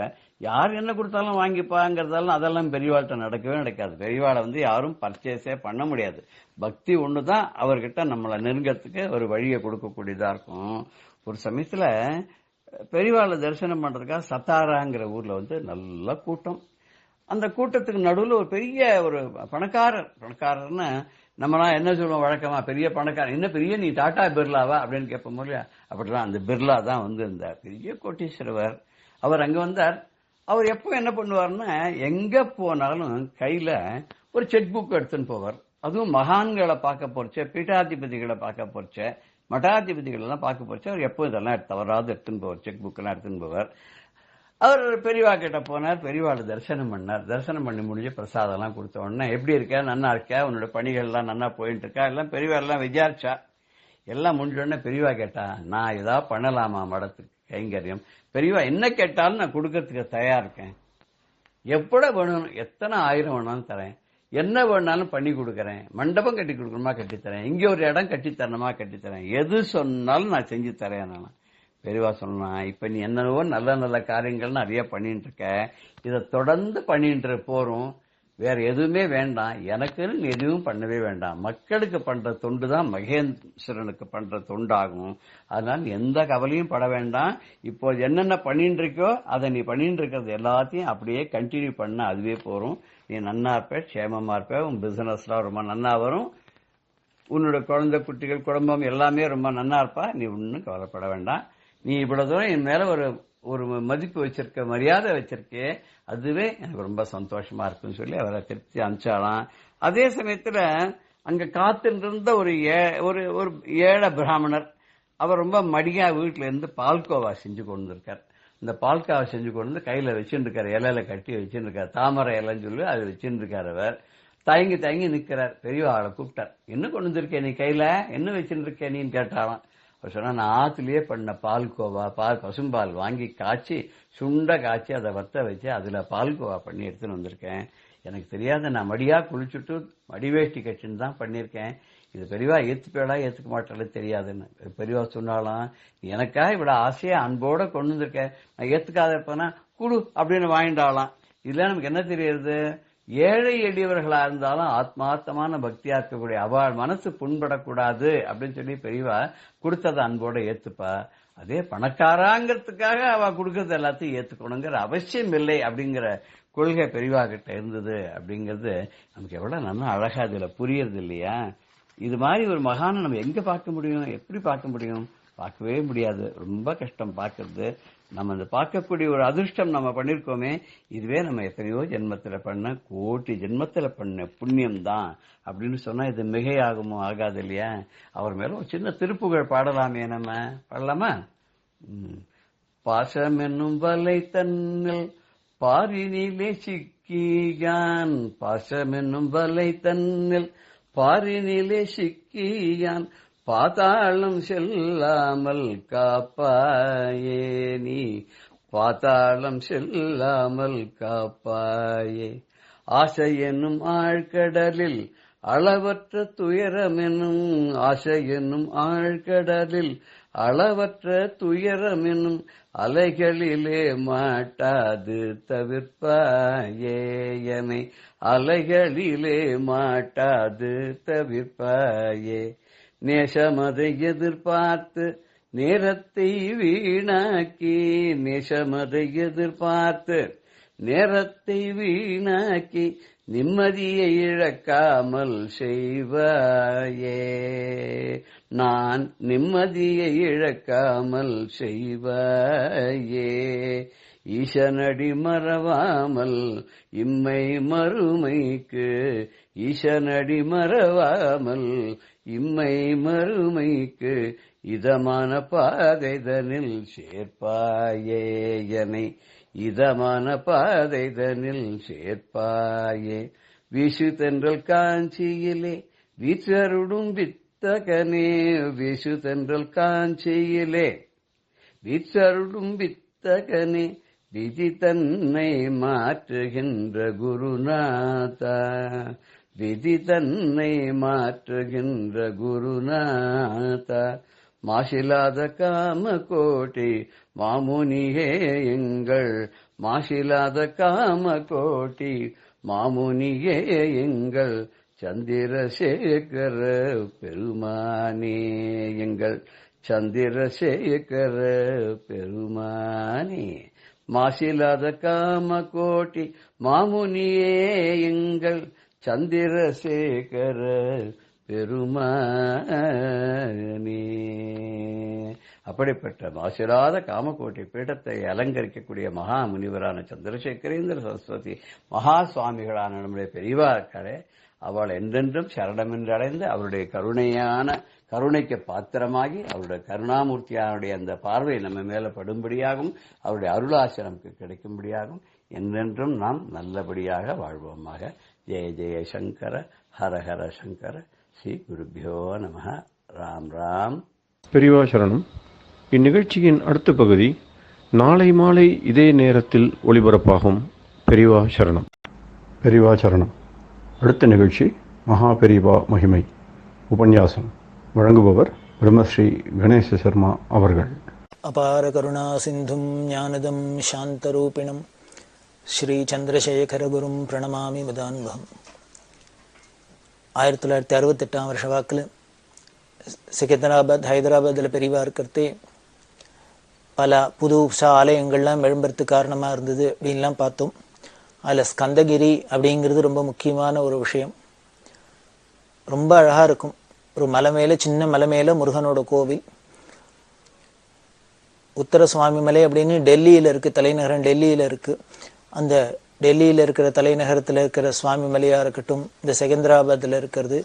யார் என்ன கொடுத்தாலும் வாங்கிப்பாங்கிறதாலும் அதெல்லாம் பெரியவாள்கிட்ட நடக்கவே நடக்காது. பெரியவாளை யாரும் பர்ச்சேஸே பண்ண முடியாது. பக்தி ஒண்ணுதான் அவர்கிட்ட நம்மளை நெருங்கறதுக்கு ஒரு வழியை கொடுக்கக்கூடியதா இருக்கும். ஒரு சமயத்துல பெரியவாளை தரிசனம் பண்றதுக்காக சத்தாராங்கிற ஊர்ல நல்ல கூட்டம். அந்த கூட்டத்துக்கு நடுவில் ஒரு பெரிய ஒரு பணக்காரர்னா நம்மளாம் என்ன சொல்லுவோம் வழக்கமா, பெரிய பணக்காரர் என்ன பெரிய நீ டாடா பிர்லாவா அப்படின்னு கேட்போம் இல்லையா? அப்படிலாம் அந்த பிர்லா தான் இந்த பெரிய கோட்டீஸ்வரர். அவர் அங்க வந்தார். அவர் எப்போ என்ன பண்ணுவார்னா, எங்க போனாலும் கையில ஒரு செக் புக் எடுத்துன்னு போவார். அதுவும் மகான்களை பார்க்க போறச்ச, பீட்டாதிபதிகளை பார்க்க போறச்ச, மட்டாதிபதிகள் எல்லாம் பார்க்க போறச்சு அவர் எப்போ இதெல்லாம் தவறாது எடுத்துன்னு போவார். செக் புக் எல்லாம் எடுத்துன்னு போவார். அவர் பெரியவா கிட்ட போனார். பெரியவாளை தரிசனம் பண்ணார். தரிசனம் பண்ணி முடிஞ்சு பிரசாதம் எல்லாம் கொடுத்த உடனே எப்படி இருக்க, நன்னா இருக்கா, உன்னோட பணிகள் எல்லாம் நன்னா போயிட்டு இருக்கா, எல்லாம் பெரியவா எல்லாம் விசாரிச்சா. எல்லாம் முடிஞ்ச உடனே பெரியவா கேட்டா, நான் ஏதாவது பண்ணலாமா மடத்துக்கு கைங்கரியம்? பெரியவா என்ன கேட்டாலும் நான் கொடுக்கறதுக்கு தயாரா இருக்கேன். எவ்வளவு வேணும், எத்தனை ஆயிரம் வேணாலும் தரேன், என்ன வேணாலும் பண்ணி கொடுக்கறேன், மண்டபம் கட்டி கொடுக்கணுமா கட்டித்தரேன், இங்க ஒரு இடம் கட்டித்தரணுமா கட்டித்தரேன், எது சொன்னாலும் நான் செஞ்சு தரேன். நான் பெரியவா சொன்னா, இப்ப நீ என்னவோ நல்ல நல்ல காரியங்கள் நிறைய பண்ணிட்டு இருக்க, இதை தொடர்ந்து பண்ணிட்டு போறோம், வேற எதுவுமே வேண்டாம், எனக்குன்னு நீ எதுவும் பண்ணவே வேண்டாம், மக்களுக்கு பண்ற தொண்டு தான் மகேஸ்வரனுக்கு பண்ற தொண்டாகும், அதனால எந்த கவலையும் பட வேண்டாம், இப்போ என்னென்ன பண்ணிட்டு இருக்கோ அதை நீ பண்ணிட்டு இருக்கிறது எல்லாத்தையும் அப்படியே கண்டினியூ பண்ண, அதுவே போறோம், நீ நன்னா இருப்ப, க்ஷேமமா இருப்ப, உன் பிசினஸ்லாம் ரொம்ப நன்னா வரும், உன்னோட குழந்தை குட்டிகள் குடும்பம் எல்லாமே ரொம்ப நன்னா இருப்பா, நீ ஒன்னும் கவலைப்பட வேண்டாம், நீ இவ்வளவு தூரம் என் மேல ஒரு மதிப்பு வச்சிருக்க, மரியாதை வச்சிருக்கே, அதுவே எனக்கு ரொம்ப சந்தோஷமா இருக்குன்னு சொல்லி அவரை திருப்தி அனுப்பிச்சாலாம். அதே சமயத்துல அங்க காத்திருந்த ஒரு ஏழை பிராமணர், அவர் ரொம்ப மடியா வீட்டுல இருந்து பால்கோவா செஞ்சு கொண்டு இருக்கார். இந்த பால்கோவா செஞ்சு கொண்டு கையில வச்சுட்டு இருக்காரு, இலையில கட்டி வச்சுட்டு இருக்காரு, தாமரை இலைன்னு சொல்லி அது வச்சுட்டு இருக்காரு. அவர் தயங்கி தயங்கி நிக்கிறார். பெரியவா ஆளை கூப்பிட்டார், என்ன கொண்டு வந்திருக்கேன் நீ கையில, என்ன வச்சுட்டு இருக்கேன் நீன்னு கேட்டாலாம். சொன்னா, நான் ஆத்துலயே பண்ண பால்கோவா, பசும்பால் வாங்கி காய்ச்சி சுண்ட காய்ச்சி அதை வத்த வச்சு அதுல பால்கோவா பண்ணி எடுத்துன்னு வந்திருக்கேன், எனக்கு தெரியாத, நான் மடியா குளிச்சுட்டு மடிவேஷ்டி கட்சின்னு தான் பண்ணிருக்கேன், இது பெரியவா ஏத்துப்பேடா ஏத்துக்க மாட்டாலே தெரியாதுன்னு. பெரியவா சொன்னாலாம், எனக்கா இவ்வளவு ஆசையா அன்போட கொண்டு வந்திருக்கேன், நான் ஏத்துக்காத இருப்பேன்னா குடு அப்படின்னு வாங்கிட்டாலாம். இதுல நமக்கு என்ன தெரியுது, ஏழை எளியவர்களா இருந்தாலும் ஆத்மார்த்தமான பக்தியா இருக்கக்கூடிய அவள் மனசு புண்படக்கூடாது அப்படின்னு சொல்லி பெரியவா கொடுத்தத அன்போட ஏத்துப்பா. அதே பணக்காராங்கிறதுக்காக அவ கொடுக்கறது எல்லாத்தையும் ஏத்துக்கணுங்கிற அவசியம் இல்லை அப்படிங்கிற கொள்கை பெரியவா கிட்ட இருந்தது அப்படிங்கிறது நமக்கு எவ்வளவு நல்லா அழகா இதுல புரியுறது இல்லையா? இது மாதிரி ஒரு மகானை நம்ம எங்க பார்க்க முடியும், எப்படி பார்க்க முடியும்? பார்க்கவே முடியாது, ரொம்ப கஷ்டம் பார்க்கறது. நம்ம அந்த பார்க்கக்கூடிய ஒரு அதிர்ஷ்டம் நம்ம பண்ணிருக்கோமே, இதுவே நம்ம எத்தனையோ ஜென்மத்துல பண்ண, கோட்டி ஜென்மத்துல பண்ண புண்ணியம் தான் அப்படின்னு சொன்னா இது மிகையாகுமோ? ஆகாது இல்லையா? அவர் மேல ஒரு சின்ன திருப்புகழ் பாடலாமே, நம்ம பாடலாமா? பாசம் என்னும் வலை தன்னில் பாரினிலே சிக்கியான், பாசம் என்னும் வலை தன்னில் பாரினிலே சிக்கியான், பாதாளம் செல்லாமல் காப்பாயே நீ, பாதாளம் செல்லாமல் காப்பாயே. ஆசை என்னும் ஆழ்கடலில் அளவற்ற துயரமெனும், ஆசை என்னும் ஆழ்கடலில் அளவற்ற துயரமெனும் அலைகளிலே மாட்டாது தவிர்ப்பாயேயனை, அலைகளிலே மாட்டாது தவிர்ப்பாயே. நேசமதை எதிர்பார்த்து நேரத்தை வீணாக்கி, நேசமதை எதிர்பார்த்து நேரத்தை வீணாக்கி நிம்மதியை இழக்காமல் செய்வாயே, நான் நிம்மதியை இழக்காமல் செய்வாயே. ஈசனடி மறவாமல் இம்மை மறுமைக்கு, ஈசனடி மறவாமல் இம்மை மறுமைக்கு இதமான பாதைதனில் சேர்ப்பாயேயனை, இதமான பாதைதனில் சேர்ப்பாயே. வீசு தென்றல் காஞ்சியிலே வீச்சருடும் வித்தகனே, வீசு தென்றல் காஞ்சியிலே வீச்சருடும் வித்தகனே, விதி தன்னை மாற்றுகின்ற குருநாதா, விதி தன்னை மாற்றுகின்ற குருநாதா. மாசிலாத காம கோட்டி மாமுனியே எங்கள், மாசிலாத காம கோட்டி மாமுனியே எங்கள், சந்திரசேகர பெருமானே எங்கள், சந்திரசேகர பெருமானே. மாசிலாத காம கோட்டி மாமுனியே எங்கள், சந்திரசேகர பெருமானே. அப்படிப்பட்ட மாசிலாத காமகோட்டி பீடத்தை அலங்கரிக்கக்கூடிய மகா முனிவரான சந்திரசேகரேந்திர சரஸ்வதி மகா சுவாமிகளான நம்முடைய பெரியவார்களே, அவள் என்றென்றும் சரணமென்று அடைந்து அவருடைய கருணைக்கு பாத்திரமாகி அவருடைய கருணாமூர்த்தியானுடைய அந்த பார்வை நம்ம மேல படும்படியாகவும் அவருடைய அருளாசி நமக்கு கிடைக்கும்படியாகவும் என்றென்றும் நாம் நல்லபடியாக வாழ்வோமாக. ஜெய ஜெய சங்கர ஹர ஹர சங்கர. ஸ்ரீ குருபியோ நமஹ. ராம் ராம். பெரியவா சரணம். இந்நிகழ்ச்சியின் அடுத்த பகுதி நாளை மாலை இதே நேரத்தில் ஒளிபரப்பாகும். பெரியவா சரணம். பெரியவா சரணம். அடுத்த நிகழ்ச்சி மகா பெரியவா மகிமை உபன்யாசம். வழங்குபவர் பிரம்மஸ்ரீ கணேச சர்மா அவர்கள். அபார கருணா சிந்தும் ஞானதம் சாந்தரூபிணம் ஸ்ரீ சந்திரசேகர குரும் பிரணமாமி முதான்பகம். 1968 வருஷ வாக்கில் சிகந்தராபாத் ஹைதராபாத்தில் பெரியவா இருக்கிறதே பல புது ஆலயங்கள்லாம் எழும்புறதுக்கு காரணமாக இருந்தது அப்படின்லாம் பார்த்தோம். அதில் ஸ்கந்தகிரி அப்படிங்கிறது ரொம்ப முக்கியமான ஒரு விஷயம். ரொம்ப அழகாக இருக்கும். ஒரு மலை மேலே, சின்ன மலை மேலே முருகனோட கோவில். உத்தர சுவாமி மலை அப்படின்னு டெல்லியில் இருக்குது, தலைநகரம் டெல்லியில் இருக்குது. அந்த டெல்லியில் இருக்கிற தலைநகரத்தில் இருக்கிற சுவாமி மலையாக இருக்கட்டும், இந்த செகந்திராபாத்தில் இருக்கிறது,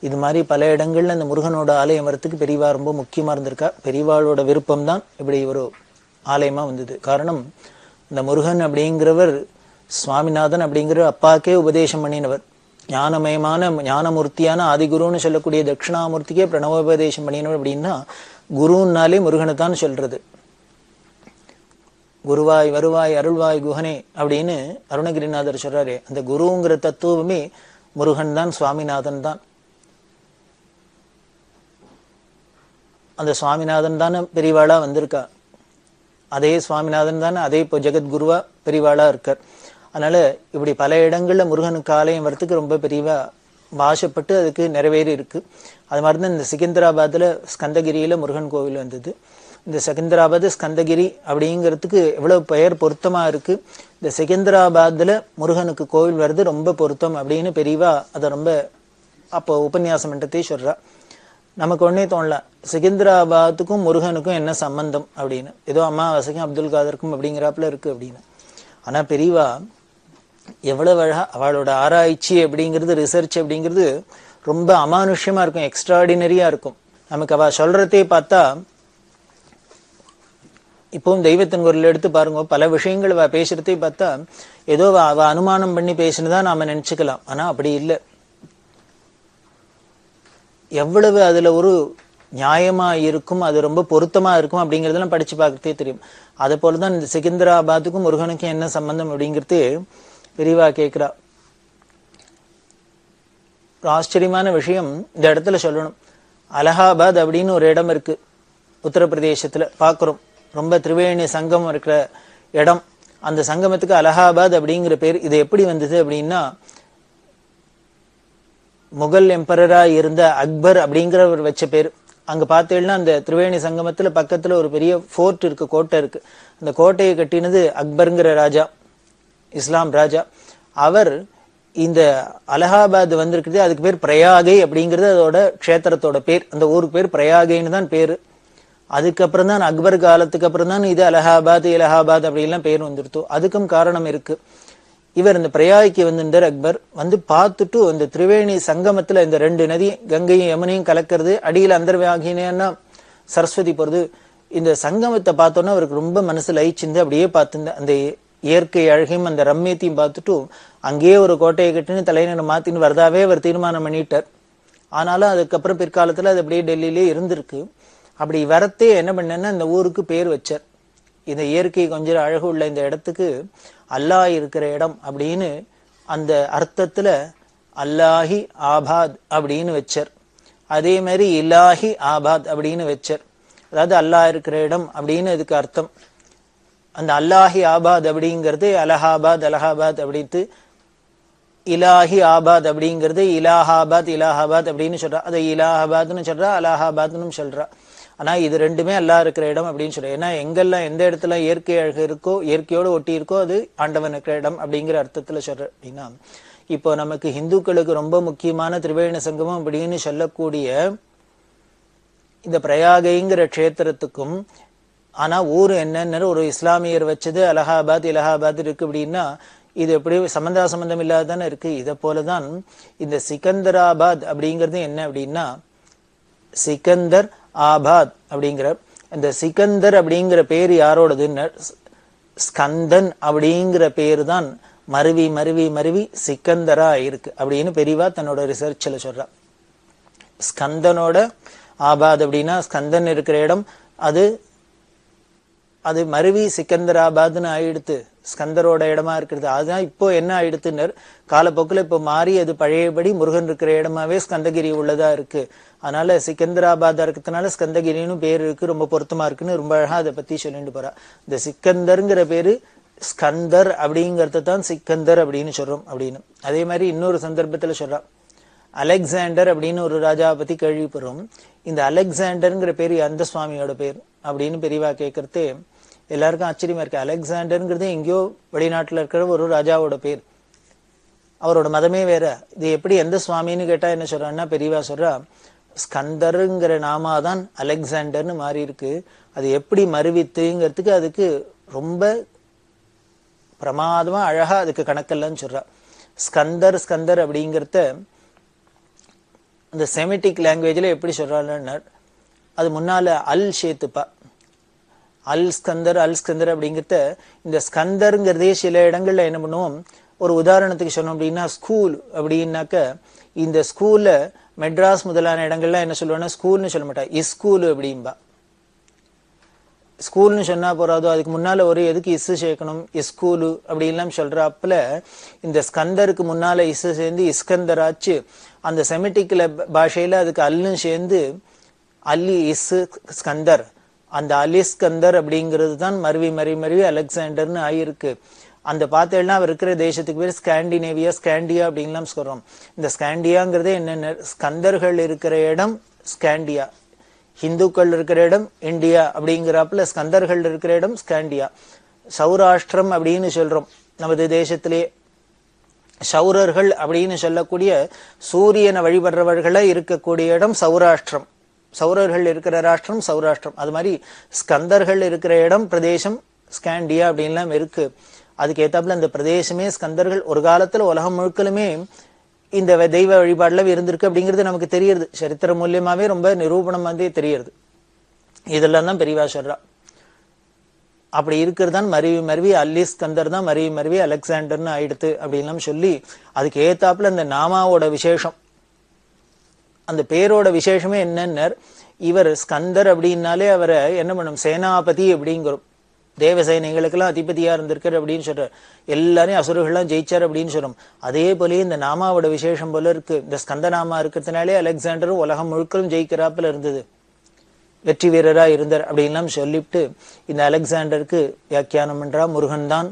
இது மாதிரி பல இடங்கள்ல அந்த முருகனோட ஆலயம் வரத்துக்கு பெரியவா ரொம்ப முக்கியமாக இருந்திருக்கா. பெரியவாளோட விருப்பம் தான் இப்படி ஒரு ஆலயமாக வந்தது. காரணம், இந்த முருகன் அப்படிங்கிறவர் சுவாமிநாதன் அப்படிங்கிற அப்பாக்கே உபதேசம் பண்ணினவர். ஞானமயமான ஞானமூர்த்தியான ஆதிகுருன்னு சொல்லக்கூடிய தட்சிணாமூர்த்திக்கே பிரணவோபதேசம் பண்ணினவர். அப்படின்னா குருன்னாலே முருகனை தான் சொல்றது. குருவாய் வருவாய் அருள்வாய் குஹனே அப்படின்னு அருணகிரிநாதர் சொல்றாரு. அந்த குருங்கிற தத்துவமே முருகன் தான், சுவாமிநாதன் தான். அந்த சுவாமிநாதன் தானே பெரியவாளா வந்திருக்கா. அதே சுவாமிநாதன் தானே அதே இப்போ ஜெகத்குருவா பெரியவாளா இருக்கார். அதனால இப்படி பல இடங்கள்ல முருகனுக்கு ஆலயம் வரத்துக்கு ரொம்ப பெரியவா வாசப்பட்டு அதுக்கு நிறைவேறி இருக்கு. அது மாதிரி தான் இந்த சிகந்தராபாத்ல ஸ்கந்தகிரியில முருகன் கோவில் வந்தது. இந்த செகந்தராபாத் ஸ்கந்தகிரி அப்படிங்கிறதுக்கு எவ்வளவு பெயர் பொருத்தமா இருக்கு. இந்த செகந்தராபாத்ல முருகனுக்கு கோவில் வருது ரொம்ப பொருத்தம் அப்படின்னு பெரியவா அதை ரொம்ப அப்போ உபன்யாசம் என்றதே சொல்றா. நமக்கு ஒன்னே தோணலாம், செகந்தராபாத்துக்கும் முருகனுக்கும் என்ன சம்பந்தம் அப்படின்னு. ஏதோ அம்மாவாசைக்கும் அப்துல் காதருக்கும் அப்படிங்கிறாப்புல இருக்கு அப்படின்னு. ஆனா பெரியவா எவ்வளவு அழகா அவளோட ஆராய்ச்சி அப்படிங்கிறது, ரிசர்ச் அப்படிங்கிறது ரொம்ப அமானுஷ்யமா இருக்கும், எக்ஸ்ட்ராடினரியா இருக்கும். நமக்கு அவ சொல்றதே பார்த்தா, இப்பவும் தெய்வத்தின் குரல் எடுத்து பாருங்க, பல விஷயங்கள் அவ பேசுறதே பார்த்தா ஏதோ அவ அனுமானம் பண்ணி பேசினதா நாம நினைச்சுக்கலாம். ஆனா அப்படி இல்லை. எவ்வளவு அதுல ஒரு நியாயமா இருக்கும், அது ரொம்ப பொருத்தமா இருக்கும் அப்படிங்கறதெல்லாம் படிச்சு பார்க்கறதே தெரியும். அதே போலதான் இந்த செகந்தராபாத்துக்கும் முருகனுக்கும் என்ன சம்பந்தம் அப்படிங்கிறது பெரியவா கேட்கிறா. ஒரு ஆச்சரியமான விஷயம் இந்த இடத்துல சொல்லணும். அலகாபாத் அப்படின்னு ஒரு இடம் இருக்கு உத்தரப்பிரதேசத்துல, பாக்குறோம். ரொம்ப திரிவேணி சங்கமம் இருக்கிற இடம். அந்த சங்கமத்துக்கு அலகாபாத் அப்படிங்கிற பேர். இது எப்படி வந்தது அப்படின்னா, முகல் எம்பரரா இருந்த அக்பர் அப்படிங்கிறவர் வச்ச பேர். அங்க பார்த்தீங்கன்னா அந்த திரிவேணி சங்கமத்துல பக்கத்துல ஒரு பெரிய ஃபோர்ட் இருக்கு, கோட்டை இருக்கு. அந்த கோட்டையை கட்டினது அக்பருங்கிற ராஜா, இஸ்லாம் ராஜா. அவர் இந்த அலகாபாத் வந்திருக்கிறது, அதுக்கு பேர் பிரயாகை அப்படிங்கிறது அதோட க்ஷேத்திரத்தோட பேர். அந்த ஊருக்கு பேர் பிரயாகைன்னு தான் பேரு. அதுக்கப்புறம் தான் அக்பர் காலத்துக்கு அப்புறம் தான் இது அலகாபாத் இலகாபாத் அப்படின்லாம் பேர் வந்துருத்தோ. அதுக்கும் காரணம் இருக்கு. இவர் இந்த பிரயாகிக்கு வந்திருந்தார். அக்பர் வந்து பார்த்துட்டு அந்த திரிவேணி சங்கமத்துல இந்த ரெண்டு நதி கங்கையும் யமுனையும் கலக்கிறது, அடியில் அந்தர்வியாகினா சரஸ்வதி போறது. இந்த சங்கமத்தை பார்த்தோன்னா அவருக்கு ரொம்ப மனசு லயிச்சிருந்து அப்படியே பார்த்துருந்த அந்த இயற்கை அழகையும் அந்த ரம்மியத்தையும் பார்த்துட்டு அங்கேயே ஒரு கோட்டையை கட்டின்னு தலைநகரை மாத்தின்னு வரதாவே அவர் தீர்மானம் பண்ணிட்டார். ஆனாலும் அதுக்கப்புறம் பிற்காலத்துல அது அப்படியே டெல்லியிலே இருந்திருக்கு. அப்படி வரத்தே என்ன பண்ணேன்னா இந்த ஊருக்கு பேர் வச்சார். இந்த இயற்கை கொஞ்சம் அழகு உள்ள இந்த இடத்துக்கு அல்லாஹ் இருக்கிற இடம் அப்படின்னு அந்த அர்த்தத்துல அல்லாஹி ஆபாத் அப்படின்னு வச்சார். அதே மாதிரி இலாஹி ஆபாத் அப்படின்னு வச்சார். அதாவது அல்லாஹ் இருக்கிற இடம் அப்படின்னு இதுக்கு அர்த்தம். அந்த அல்லாஹி ஆபாத் அப்படிங்கிறது அலஹாபாத் அலஹாபாத் அப்படின்ட்டு, இலாஹி ஆபாத் அப்படிங்கிறது இலாஹாபாத் இலாஹாபாத் அப்படின்னு சொல்றா. அதை இலாஹாபாத்னு சொல்றா, அலஹாபாத்னு சொல்றா. ஆனா இது ரெண்டுமே அல்லாஹ் இருக்கிற இடம் அப்படின்னு சொல்ற. ஏன்னா எங்கெல்லாம் எந்த இடத்துல இயற்கை அழகு இருக்கோ, இயற்கையோடு ஒட்டி இருக்கோ, அது ஆண்டவன் இருக்கிற இடம் அப்படிங்கிற அர்த்தத்துல சொல்ற. அப்படின்னா இப்போ நமக்கு இந்துக்களுக்கு ரொம்ப முக்கியமான திரிவேணி சங்கமம் அப்படின்னு சொல்லக்கூடிய இந்த பிரயாகைங்கிற க்ஷேத்திரத்துக்கும், ஆனா ஊர் என்னன்னு ஒரு இஸ்லாமியர் வச்சது அலஹாபாத் இலஹாபாத் இருக்கு அப்படின்னா இது எப்படி சம்பந்தம் இல்லாதானே இருக்கு. இதை போலதான் இந்த சிக்கந்தராபாத் அப்படிங்கிறது என்ன அப்படின்னா சிக்கந்தர் ஆபாத் அப்படிங்கிற இந்த சிக்கந்தர் அப்படிங்கிற பேர் யாரோடதுன்னு ஸ்கந்தன் அப்படிங்கிற பேரு தான் மருவி மருவி மருவி சிக்கந்தரா இருக்கு அப்படின்னு பெரியவா தன்னோட ரிசர்ச்ல சொல்றா. ஸ்கந்தனோட ஆபாத் அப்படின்னா ஸ்கந்தன் இருக்கிற இடம் அது அது மருவி சிக்கந்தராபாத்னு ஆயிடுத்து, ஸ்கந்தரோட இடமா இருக்கிறது. அதுதான் இப்போ என்ன ஆயிடுத்துன்னு காலப்போக்கில் இப்போ மாறி அது பழையபடி முருகன் இருக்கிற இடமாவே ஸ்கந்தகிரி உள்ளதா இருக்கு. அதனால சிக்கந்தராபாதா இருக்கிறதுனால ஸ்கந்தகிரின்னு பேர் இருக்கு, ரொம்ப பொருத்தமா இருக்குன்னு ரொம்ப அழகா அதை பத்தி சொல்லிட்டு போறா. இந்த சிக்கந்தர்ங்கிற பேரு ஸ்கந்தர் அப்படிங்கறத தான் சிக்கந்தர் அப்படின்னு சொல்றோம் அப்படின்னு. அதே மாதிரி இன்னொரு சந்தர்ப்பத்துல சொல்றா அலெக்சாண்டர் அப்படின்னு ஒரு ராஜாவை பத்தி கேள்விப்படுறோம். இந்த அலெக்சாண்டர்ங்கிற பேர் அந்த சுவாமியோட பேர் அப்படின்னு பெரியவா கேட்கறது எல்லாருக்கும் ஆச்சரியமா இருக்கு. அலெக்சாண்டர்ங்கிறது எங்கேயோ வெளிநாட்டுல இருக்கிற ஒரு ராஜாவோட பேர், அவரோட மதமே வேற. இது எப்படி எந்த சுவாமின்னு கேட்டா என்ன சொல்றான்னா பெரியவா சொல்றா ஸ்கந்தருங்கிற நாமாதான் அலெக்சாண்டர்னு மாறி இருக்கு. அது எப்படி மறுவித்துங்கிறதுக்கு அதுக்கு ரொம்ப பிரமாதமா அழகா அதுக்கு கணக்கெல்லாம் சொல்றா. ஸ்கந்தர் ஸ்கந்தர் அப்படிங்கிறத இந்த செமிட்டிக் லாங்குவேஜ்ல எப்படி சொல்றாங்கன்னா அது முன்னால அல் சேர்த்துப்பா, அல் ஸ்கந்தர் அப்படிங்கிறத இந்த ஸ்கந்தருங்கிறதே சில இடங்கள்ல என்ன பண்ணுவோம், ஒரு உதாரணத்துக்கு சொன்னோம் அப்படின்னா ஸ்கூல் அப்படின்னாக்க இந்த ஸ்கூல்ல மெட்ராஸ் முதலான இடங்கள்ல என்ன சொல்லுவாங்கன்னா ஸ்கூல்னு சொல்ல மாட்டா, இஸ்கூலு அப்படின்பா. ஸ்கூல்னு சொன்னா போறாதோ அதுக்கு முன்னால ஒரு எதுக்கு இஸ்ஸு சேர்க்கணும், இஸ்கூலு அப்படின்லாம் சொல்றாப்புல இந்த ஸ்கந்தருக்கு முன்னால இஸ்ஸு சேர்ந்து இஸ்கந்தராச்சு. அந்த செமிட்டிக்ல பாஷையில அதுக்கு அல்லு சேர்ந்து அல்லி இஸ்ஸு ஸ்கந்தர், அந்த அலிஸ்கந்தர் அப்படிங்கிறது தான் மருவி மருவி மருவி அலெக்சாண்டர்னு ஆயிருக்கு. அந்த பார்த்தேன்னா அவர் இருக்கிற தேசத்துக்கு பேர் ஸ்காண்டினேவியா ஸ்காண்டியா அப்படின்லாம் சொல்றோம். இந்த ஸ்காண்டியாங்கிறதே என்னென்ன ஸ்கந்தர்கள் இருக்கிற இடம் ஸ்காண்டியா, ஹிந்துக்கள் இருக்கிற இடம் இந்தியா அப்படிங்கிறாப்புல ஸ்கந்தர்கள் இருக்கிற இடம் ஸ்காண்டியா. சௌராஷ்டிரம் அப்படின்னு சொல்றோம் நமது தேசத்திலே. சௌரர்கள் அப்படின்னு சொல்லக்கூடிய சூரியனை வழிபடுறவர்களை இருக்கக்கூடிய இடம் சௌராஷ்டிரம், சௌரர்கள் இருக்கிற ராஷ்டிரம் சௌராஷ்டிரம். அது மாதிரி ஸ்கந்தர்கள் இருக்கிற இடம் பிரதேசம் ஸ்காண்டியா அப்படின்லாம் இருக்கு. அதுக்கு ஏத்தாப்புல அந்த பிரதேசமே ஸ்கந்தர்கள் ஒரு காலத்துல உலகம் முழுக்கலுமே இந்த தெய்வ வழிபாடுல இருந்திருக்கு அப்படிங்கிறது நமக்கு தெரியுது. சரித்திர மூலியமாவே ரொம்ப நிரூபணம் வந்து தெரியுது. இதெல்லாம் தான் பெரியவா சொல்றா. அப்படி இருக்கிறது தான் மருவி மருவி அல்லி ஸ்கந்தர் தான் மருவி மருவி அலெக்சாண்டர்னு ஆயிடுத்து அப்படின்லாம் சொல்லி அதுக்கு ஏத்தாப்புல அந்த நாமாவோட விசேஷம், அந்த பேரோட விசேஷமே என்னன்னு இவர் ஸ்கந்தர் அப்படின்னாலே அவரை என்ன பண்ணும் சேனாபதி அப்படிங்கிறோம். தேவசைனிகளுக்கெல்லாம் அதிபதியா இருந்திருக்காரு அப்படின்னு சொல்றாரு. எல்லாரையும் அசுரர்கள்லாம் ஜெயிச்சார் அப்படின்னு சொல்றோம். அதே போலயே இந்த நாமாவோட விசேஷம் போல இருக்கு. இந்த ஸ்கந்த நாமா இருக்கிறதுனாலே அலெக்சாண்டரும் உலகம் முழுக்களும் ஜெயிக்கிறாப்புல இருந்தது, வெற்றி வீரரா இருந்தார் அப்படின்லாம் சொல்லிட்டு இந்த அலெக்சாண்டருக்கு வியாக்கியானம் பண்றா. முருகன் தான்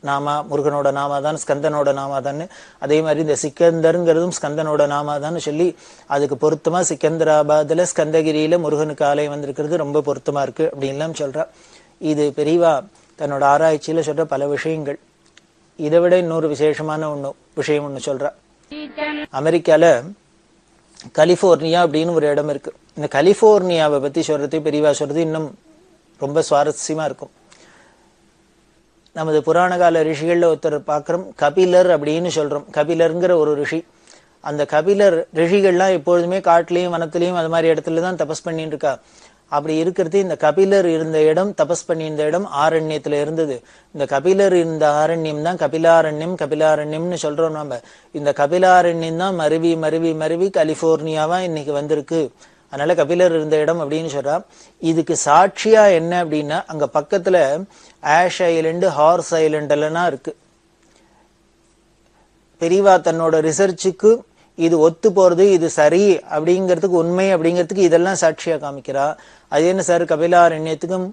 நாமா, முருகனோட நாமா தான் ஸ்கந்தனோட நாமா தான். அதே மாதிரி இந்த சிக்கந்தருங்கிறதும் ஸ்கந்தனோட நாமா தான் சொல்லி அதுக்கு பொருத்தமா சிக்கந்தராபாத்ல ஸ்கந்தகிரியில முருகனுக்கு ஆலயம் வந்திருக்கிறது ரொம்ப பொருத்தமா இருக்கு அப்படின்லாம் சொல்றா. இது பெரியவா தன்னோட ஆராய்ச்சியில சொல்ற பல விஷயங்கள். இதை விட இன்னொரு விசேஷமான விஷயம் ஒண்ணு சொல்றா. அமெரிக்கால கலிபோர்னியா அப்படின்னு ஒரு இடம் இருக்கு. இந்த கலிபோர்னியாவை பத்தி சொல்றது பெரியவா சொல்றது இன்னும் ரொம்ப சுவாரஸ்யமா இருக்கும். நமது புராண கால ரிஷிகள்ல ஒருத்தர் பார்க்கிறோம், கபிலர் அப்படின்னு சொல்றோம். கபிலருங்கிற ஒரு ரிஷி. அந்த கபிலர் ரிஷிகள்லாம் எப்பொழுதுமே காட்டுலயும் வனத்திலையும் அது மாதிரி இடத்துல தான் தபஸ் பண்ணிட்டு இருக்கா. அப்படி இருக்கிறது இந்த கபிலர் இருந்த இடம், தபஸ் பண்ணியிருந்த இடம் ஆரண்யத்துல இருந்தது. இந்த கபிலர் இருந்த ஆரண்யம் தான் கபிலாரண்யம். கபிலாரண்யம்னு சொல்றோம் நம்ம. இந்த கபிலாரண்யம் தான் மருவி மருவி மருவி கலிபோர்னியாவா இன்னைக்கு வந்திருக்கு. அதனால கபிலர் இருந்த இடம் அப்படின்னு சொல்றா. இதுக்கு சாட்சியா என்ன அப்படின்னா, அங்க பக்கத்துல ஆஷ் ஐலண்டு, ஹார்ஸ் ஐலண்ட் எல்லாம் இருக்கு. பெரியவா தன்னோட ரிசர்ச்சுக்கு இது ஒத்து போறது, இது சரி அப்படிங்கிறதுக்கு, உண்மை அப்படிங்கிறதுக்கு இதெல்லாம் சாட்சியா காமிக்கிறா. அது என்ன சார், கபிலாரண்யத்துக்கும்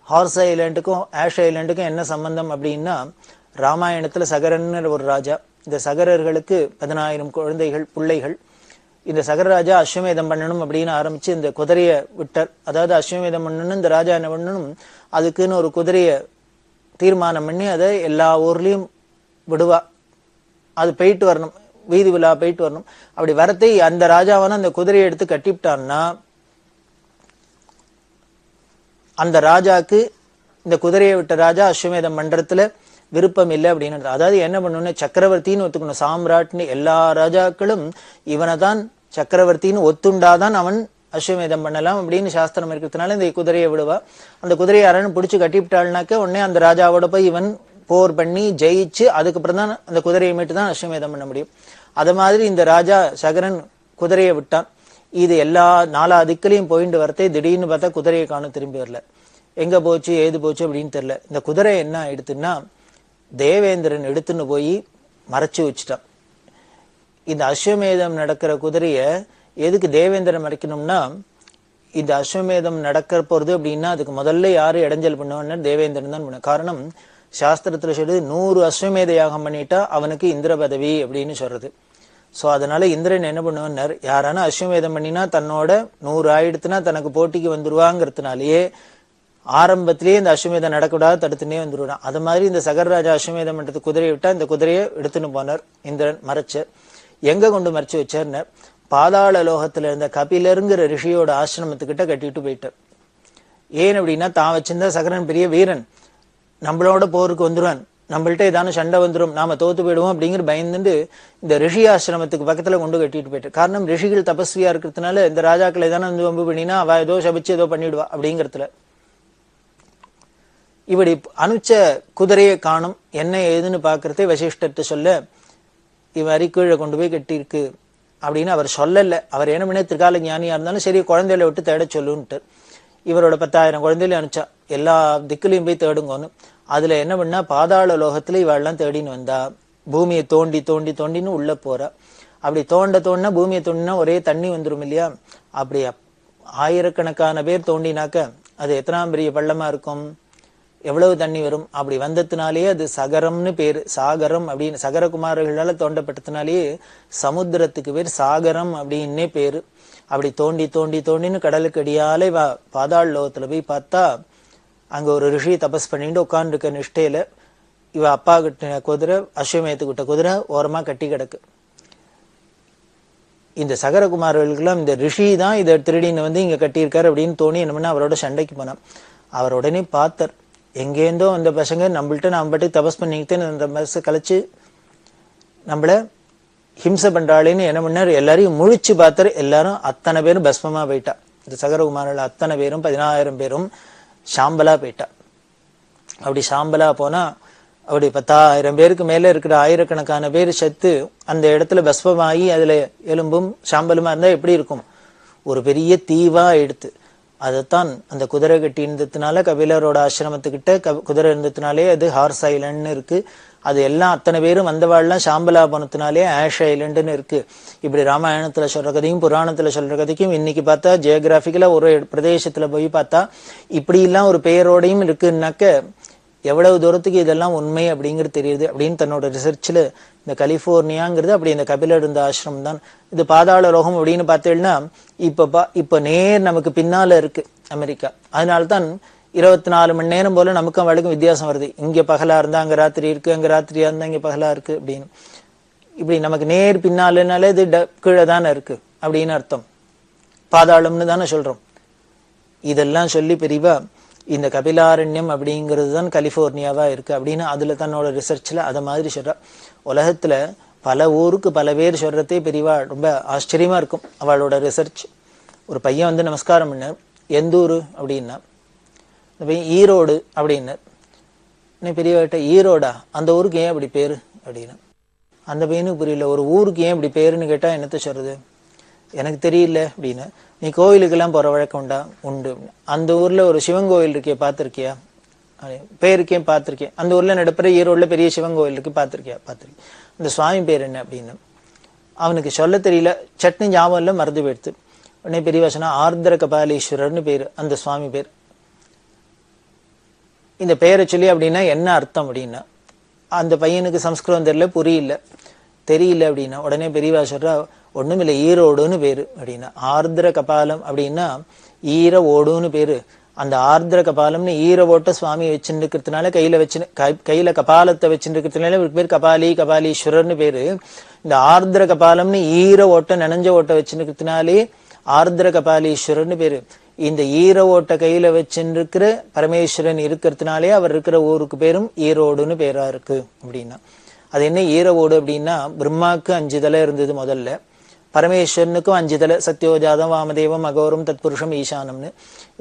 ஹார்ஸ் ஐலண்டுக்கும் ஆஷ் ஐலண்டுக்கும் என்ன சம்பந்தம் அப்படின்னா, ராமாயணத்துல சகரன்னு ஒரு ராஜா. இந்த சகரர்களுக்கு 10,000 குழந்தைகள், பிள்ளைகள். இந்த சகரராஜா அஸ்வமேதம் பண்ணணும் அப்படின்னு ஆரம்பிச்சு இந்த குதிரைய விட்டார். அதாவது அஸ்வமேதம் பண்ணணும், இந்த ராஜா என்ன பண்ணணும், அதுக்குன்னு ஒரு குதிரைய தீர்மானம் பண்ணி அதை எல்லா ஊர்லயும் விடுவா. அது போயிட்டு வரணும், வீதி விழா போயிட்டு வரணும். அப்படி வரத்தை அந்த ராஜாவான அந்த குதிரையை எடுத்து கட்டிவிட்டான்னா, அந்த ராஜாக்கு இந்த குதிரையை விட்ட ராஜா அஸ்வமேதம் பண்றதுல விருப்பம் இல்லை அப்படின்னு. அதாவது என்ன பண்ணணும்னு, சக்கரவர்த்தின்னு ஒத்துக்கணும், சாம்ராட்னு. எல்லா ராஜாக்களும் இவனை தான் சக்கரவர்த்தின்னு ஒத்துண்டாதான் அவன் அஸ்வமேதம் பண்ணலாம் அப்படின்னு சாஸ்திரம் இருக்கிறதுனால இந்த குதிரையை விடுவா. அந்த குதிரையை யாரும் பிடிச்சு கட்டிவிட்டாள்னாக்க உடனே அந்த ராஜாவோட போய் இவன் போர் பண்ணி ஜெயிச்சு அதுக்கப்புறம் தான் அந்த குதிரையை மீட்டு தான் அஸ்வமேதம் பண்ண முடியும். அது மாதிரி இந்த ராஜா சகரன் குதிரையை விட்டான். இது எல்லா 4 திக்கிலையும் போயிட்டு வரத்தே திடீர்னு பார்த்தா குதிரையை காணும், திரும்பி வரல. எங்க போச்சு ஏது போச்சு அப்படின்னு தெரியல. இந்த குதிரை என்ன ஆயிடுத்துன்னா, தேவேந்திரன் எடுத்துன்னு போய் மறைச்சு வச்சுட்டான். இந்த அஸ்வமேதம் நடக்கிற குதிரைய எதுக்கு தேவேந்திரன் மறைக்கணும்னா, இந்த அஸ்வமேதம் நடக்க போறது அப்படின்னா அதுக்கு முதல்ல யாரு இடைஞ்சல் பண்ணுவான்னு தேவேந்திரன் தான் பண்ண. காரணம், சாஸ்திரத்துல சொல்றது 100 அஸ்வமேத யாகம் பண்ணிட்டா அவனுக்கு இந்திர பதவி அப்படின்னு சொல்றது. சோ அதனால இந்திரன் என்ன பண்ணுவார், யாரான அஸ்வமேதம் பண்ணினா தன்னோட 100 ஆயிடுத்துனா தனக்கு போட்டிக்கு வந்துருவாங்கிறதுனாலயே ஆரம்பத்திலேயே இந்த அஸ்வமேதம் நடக்கூடாது தடுத்துனே வந்துருவான். அது மாதிரி இந்த சகரராஜா அஸ்வமேதம் பண்றது குதிரையை விட்டா இந்த குதிரையை எடுத்துன்னு போனார் இந்திரன், மறைச்சார். எங்க கொண்டு மறைச்சு வச்சார்னு, பாதாள லோகத்துல இருந்த கபிலருங்கிற ரிஷியோட ஆசிரமத்துக்கிட்ட கட்டிட்டு போயிட்டார். ஏன் அப்படின்னா, தான் வச்சிருந்தா சகரன் பெரிய வீரன், நம்மளோட போருக்கு வந்துருவான், நம்மள்ட்ட ஏதான சண்டை வந்துடும், நாம தோத்து போயிடுவோம் அப்படிங்கிற பயந்துட்டு இந்த ரிஷி ஆசிரமத்துக்கு பக்கத்துல கொண்டு கட்டிட்டு போயிட்டு. காரணம், ரிஷிகள் தபஸ்வியா இருக்கிறதுனால இந்த ராஜாக்கள் ஏதான வந்து வம்பு பண்ணினா அவ ஏதோ சபிச்சு ஏதோ பண்ணிடுவா அப்படிங்கறதுல. இப்படி அனுச்ச குதிரையை காணும், என்ன ஏதுன்னு பாக்குறதே வசிஷ்டர்கிட்ட சொல்ல, இவன் அரிக்கீழே கொண்டு போய் கட்டியிருக்கு அப்படின்னு அவர் சொல்லல. அவர் என்ன பண்ண, திரிகால ஞானியா இருந்தாலும் சரி குழந்தைகளை விட்டு தேட சொல்லுன்ட்டு இவரோட 10,000 குழந்தையில அனுப்பிச்சா, எல்லா திக்குலையும் போய் தேடுங்கன்னு. அதுல என்ன பண்ணா, பாதாள லோகத்துல இவெல்லாம் தேடின்னு வந்தா, பூமியை தோண்டி தோண்டி தோண்டின்னு உள்ள போறா. அப்படி தோண்டினா பூமியை தோண்டினா ஒரே தண்ணி வந்துடும் இல்லையா. அப்படி ஆயிரக்கணக்கான பேர் தோண்டினாக்க அது எத்தனாம் பெரிய பள்ளமா இருக்கும், எவ்வளவு தண்ணி வரும். அப்படி வந்ததுனாலேயே அது சகரம்னு பேரு, சாகரம் அப்படின்னு. சகரகுமாரர்களால தோண்டப்பட்டதுனாலேயே சமுத்திரத்துக்கு பேர் சாகரம் அப்படின்னே பேரு. அப்படி தோண்டி தோண்டி தோண்டின்னு கடலுக்கு அடியாலே பாதாள லோகத்துல போய் பார்த்தா, அங்க ஒரு ரிஷி தபஸ் பண்ணிட்டு உட்காந்துருக்க நிஷ்டையில இவ அப்பா கிட்ட குதிரை, அஸ்வமேதத்துக்கிட்ட குதிரை ஓரமா கட்டி கிடக்கு. இந்த சகரகுமாரர்களுக்கெல்லாம் இந்த ரிஷி தான் இதை திருடின்னு வந்து இங்க கட்டியிருக்காரு அப்படின்னு தோணி என்ன பண்ணா, அவரோட சண்டைக்கு போனான். அவர் உடனே பார்த்தார், எங்கேருந்தோ அந்த பசங்க நம்மள்ட்ட நாம் பட்டி தபஸ் பண்ணிக்கிட்டு அந்த பஸ் கழிச்சு நம்மள ஹிம்சை பண்றாளேன்னு என்ன பண்ணார், எல்லாரையும் முழிச்சு பார்த்தாரு. எல்லாரும் அத்தனை பேரும் பஸ்மமா போயிட்டா. இந்த சகரகுமாரில் அத்தனை பேரும் 10,000 பேரும் சாம்பலா போயிட்டா. அப்படி சாம்பலா போனா அப்படி 10,000 பேருக்கு மேல இருக்கிற ஆயிரக்கணக்கான பேர் செத்து அந்த இடத்துல பஸ்மமாகி அதுல எலும்பும் சாம்பலுமா இருந்தா எப்படி இருக்கும், ஒரு பெரிய தீவா எடுத்து. அதைத்தான் அந்த குதிரை கட்டி இருந்ததுனால, கபிலரோட ஆசிரமத்துக்கிட்ட குதிரை இருந்ததுனாலே அது ஹார்ஸ் ஐலண்ட்னு இருக்கு. அது எல்லாம் அத்தனை பேரும் வந்தவாள்லாம் சாம்பலா போனதுனாலே ஆஷ் ஐலண்டுன்னு இருக்கு. இப்படி ராமாயணத்துல சொல்ற கதையும் புராணத்துல சொல்ற கதைக்கும் இன்னைக்கு பார்த்தா ஜியோகிராபிக்கலா ஒரு பிரதேசத்துல போய் பார்த்தா இப்படி எல்லாம் ஒரு பெயரோடையும் இருக்குன்னாக்க எவ்வளவு தூரத்துக்கு இதெல்லாம் உண்மை அப்படிங்கிறது தெரியுது அப்படின்னு தன்னோட ரிசர்ச்ல. இந்த கலிபோர்னியாங்கிறது அப்படி இந்த கபிலர் இருந்த ஆசிரமம் தான். இது பாதாள லோகம் அப்படின்னு பார்த்தீங்கன்னா இப்ப நேர் நமக்கு பின்னால இருக்கு அமெரிக்கா. அதனால்தான் 24 மணி நேரம் போல நமக்கும் அவளுக்கும் வித்தியாசம் வருது. இங்க பகலா இருந்தா அங்க ராத்திரி இருக்கு, அங்க ராத்திரியா இருந்தா இங்க பகலா இருக்கு அப்படின்னு. இப்படி நமக்கு நேர் பின்னாலனாலே இது கீழே தானே இருக்கு அப்படின்னு அர்த்தம். பாதாளம்னு தானே சொல்றோம். இதெல்லாம் சொல்லி பெரியவா இந்த கபிலாரண்யம் அப்படிங்கிறது தான் கலிபோர்னியாவா இருக்கு அப்படின்னு அதுல தன்னோட ரிசர்ச்ல அத மாதிரி சொல்றா. உலகத்துல பல ஊருக்கு பல பேர் சொல்றதே பெரியவா ரொம்ப ஆச்சரியமா இருக்கும் அவளோட ரிசர்ச். ஒரு பையன் வந்து நமஸ்காரம் பண்ண, எந்த ஊர் அப்படின்னா, இந்த பையன் ஈரோடு அப்படின்னார். பெரியவர்கிட்ட ஈரோடா, அந்த ஊருக்கு ஏன் அப்படி பேரு அப்படின்னா, அந்த பையனுக்கு புரியல. ஒரு ஊருக்கு ஏன் இப்படி பேருன்னு கேட்டா என்னத்த சொல்றது, எனக்கு தெரியல அப்படின்னு. நீ கோயிலுக்கெல்லாம் போற வழக்கம் உண்டா? உண்டு. அந்த ஊர்ல ஒரு சிவன் கோயில் இருக்கே, பார்த்திருக்கியா? பேருக்கேன் பார்த்திருக்கேன். அந்த ஊர்ல நடப்புற ஈரோடுல பெரிய சிவன் கோயில் இருக்கு, பார்த்திருக்கியா? பார்த்திருக்கேன். அந்த சுவாமி பேர் என்ன அப்படின்னு அவனுக்கு சொல்ல தெரியல. சட்னி ஞாபகம் இல்ல, மறந்து போயிடுத்து. உடனே பெரியவா சொன்னா ஆர்திர கபாலீஸ்வரர்னு பேரு அந்த சுவாமி பேர். இந்த பெயரை சொல்லி அப்படின்னா என்ன அர்த்தம் அப்படின்னா, அந்த பையனுக்கு சம்ஸ்கிருதம் தெரியல அப்படின்னா உடனே பெரியவா சொல்றா, ஒண்ணும் இல்லை, ஈரோடுன்னு பேரு அப்படின்னா. ஆர்திர கபாலம் அப்படின்னா ஈர ஓடுன்னு பேரு. அந்த ஆர்திர கபாலம்னு ஈர ஓட்ட சுவாமி வச்சுட்டு இருக்கிறதுனால, கையில கபாலத்தை வச்சுட்டு இருக்கிறதுனால பேர் கபாலீஸ்வரர்னு பேரு. இந்த ஆர்திர கபாலம்னு ஈர ஓட்ட நனைஞ்ச ஓட்ட வச்சுட்டு இருக்கிறதுனாலே ஆர்திர கபாலீஸ்வரர்னு பேரு. இந்த ஈர ஓட்ட கையில வச்சுருக்கிற பரமேஸ்வரன் இருக்கிறதுனாலே அவர் இருக்கிற ஊருக்கு பேரும் ஈரோடுன்னு பேரா இருக்கு அப்படின்னா. அது என்ன ஈர ஓடு அப்படின்னா, பிரம்மாக்கு 5 தலை இருந்தது முதல்ல, பரமேஸ்வரனுக்கும் 5 தலை, சத்யோஜாதம் வாமதேவம் அகோரம் தத்புருஷம் ஈசானம்னு.